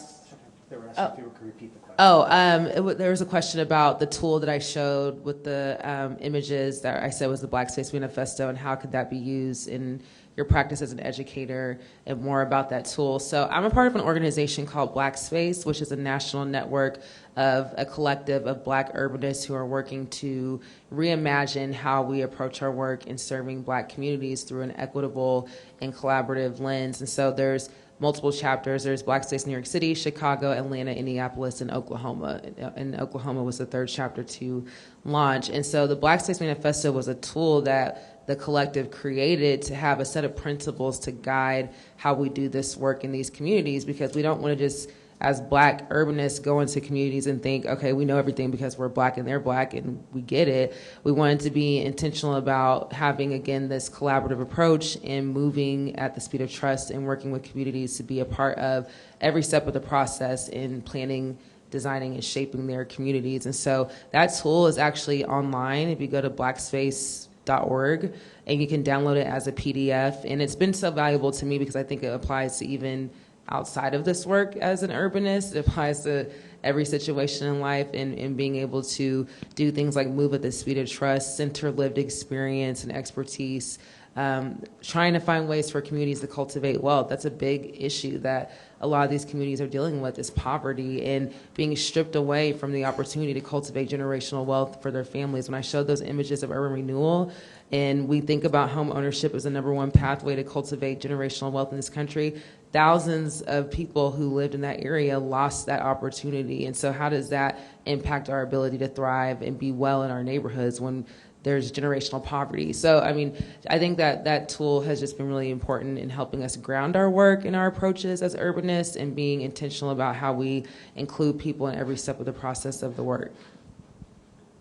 They were asking if you could repeat the question. There was a question about the tool that I showed with the images that I said was the Black Space Manifesto, and how could that be used in your practice as an educator, and more about that tool. So I'm a part of an organization called Black Space, which is a national network of a collective of Black urbanists who are working to reimagine how we approach our work in serving Black communities through an equitable and collaborative lens. And so there's multiple chapters. There's Black Space New York City, Chicago, Atlanta, Indianapolis, and Oklahoma. And Oklahoma was the third chapter to launch. And so the Black Space Manifesto was a tool that the collective created to have a set of principles to guide how we do this work in these communities, because we don't want to just, as Black urbanists, go into communities and think, okay, we know everything because we're Black and they're Black and we get it. We wanted to be intentional about having, again, this collaborative approach and moving at the speed of trust and working with communities to be a part of every step of the process in planning, designing, and shaping their communities. And so that tool is actually online. If you go to blackspace.org, and you can download it as a PDF. And it's been so valuable to me because I think it applies to even outside of this work as an urbanist. It applies to every situation in life, and being able to do things like move at the speed of trust, center lived experience and expertise, trying to find ways for communities to cultivate wealth. That's a big issue that a lot of these communities are dealing with, is poverty and being stripped away from the opportunity to cultivate generational wealth for their families. When I showed those images of urban renewal, and we think about home ownership as the #1 pathway to cultivate generational wealth in this country, thousands of people who lived in that area lost that opportunity. And so how does that impact our ability to thrive and be well in our neighborhoods when there's generational poverty? So, I mean, I think that tool has just been really important in helping us ground our work and our approaches as urbanists, and being intentional about how we include people in every step of the process of the work.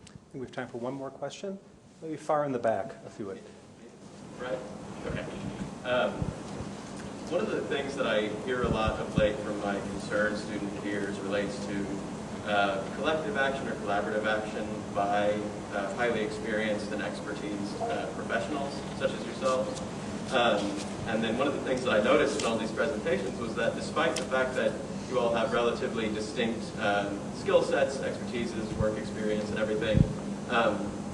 I think we have time for one more question. Maybe far in the back, if you would. right? Okay. One of the things that I hear a lot of late from my concerned student peers relates to collective action or collaborative action by highly experienced and expertise professionals, such as yourselves. And then one of the things that I noticed in all these presentations was that despite the fact that you all have relatively distinct skill sets, expertises, work experience, and everything,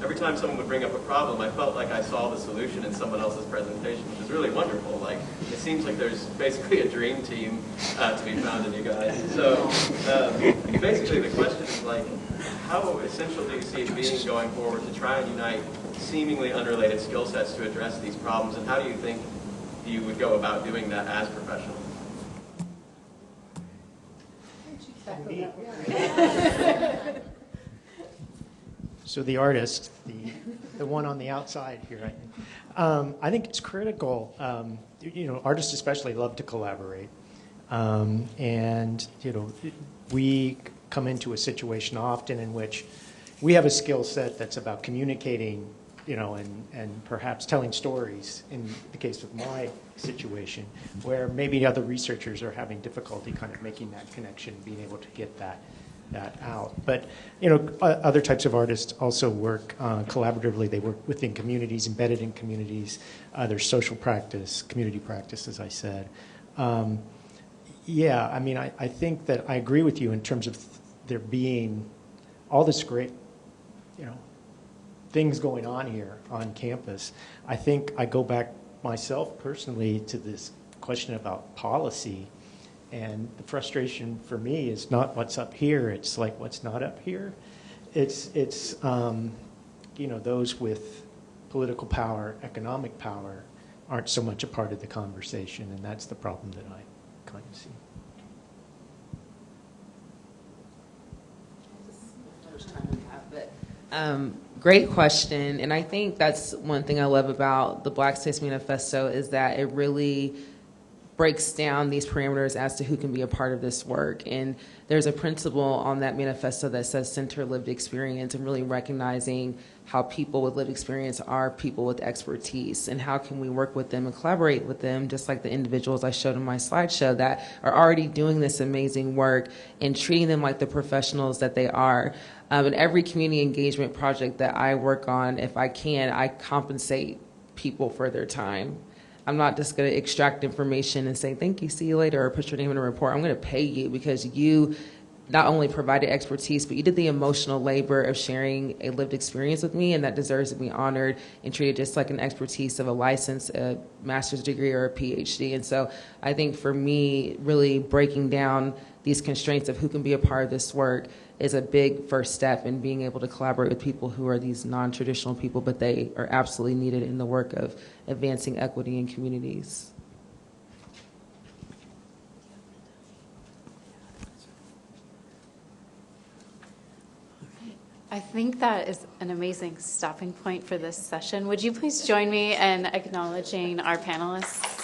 every time someone would bring up a problem, I felt like I saw the solution in someone else's presentation, which is really wonderful. Like, it seems like there's basically a dream team to be found in you guys. So basically the question is, like, how essential do you see it being going forward to try and unite seemingly unrelated skill sets to address these problems, and how do you think you would go about doing that as professionals? So the artist, the one on the outside here, I think it's critical. Artists especially love to collaborate, and we come into a situation often in which we have a skill set that's about communicating, and perhaps telling stories. In the case of my situation, where maybe other researchers are having difficulty kind of making that connection, being able to get that out. But other types of artists also work collaboratively. They work within communities, embedded in communities. There's social practice, community practice, as I said. I think that I agree with you in terms of there being all this great, things going on here on campus. I think I go back myself personally to this question about policy. And the frustration for me is not what's up here, it's like what's not up here. It's those with political power, economic power, aren't so much a part of the conversation, and that's the problem that I kind of see. Great question, and I think that's one thing I love about the Black States Manifesto is that it really breaks down these parameters as to who can be a part of this work. And there's a principle on that manifesto that says center lived experience, and really recognizing how people with lived experience are people with expertise, and how can we work with them and collaborate with them, just like the individuals I showed in my slideshow that are already doing this amazing work, and treating them like the professionals that they are. In every community engagement project that I work on, if I can, I compensate people for their time. I'm not just going to extract information and say, thank you, see you later, or put your name in a report. I'm going to pay you because you not only provided expertise, but you did the emotional labor of sharing a lived experience with me, and that deserves to be honored and treated just like an expertise of a license, a master's degree, or a PhD. And so I think for me, really breaking down these constraints of who can be a part of this work is a big first step in being able to collaborate with people who are these non-traditional people, but they are absolutely needed in the work of advancing equity in communities. I think that is an amazing stopping point for this session. Would you please join me in acknowledging our panelists?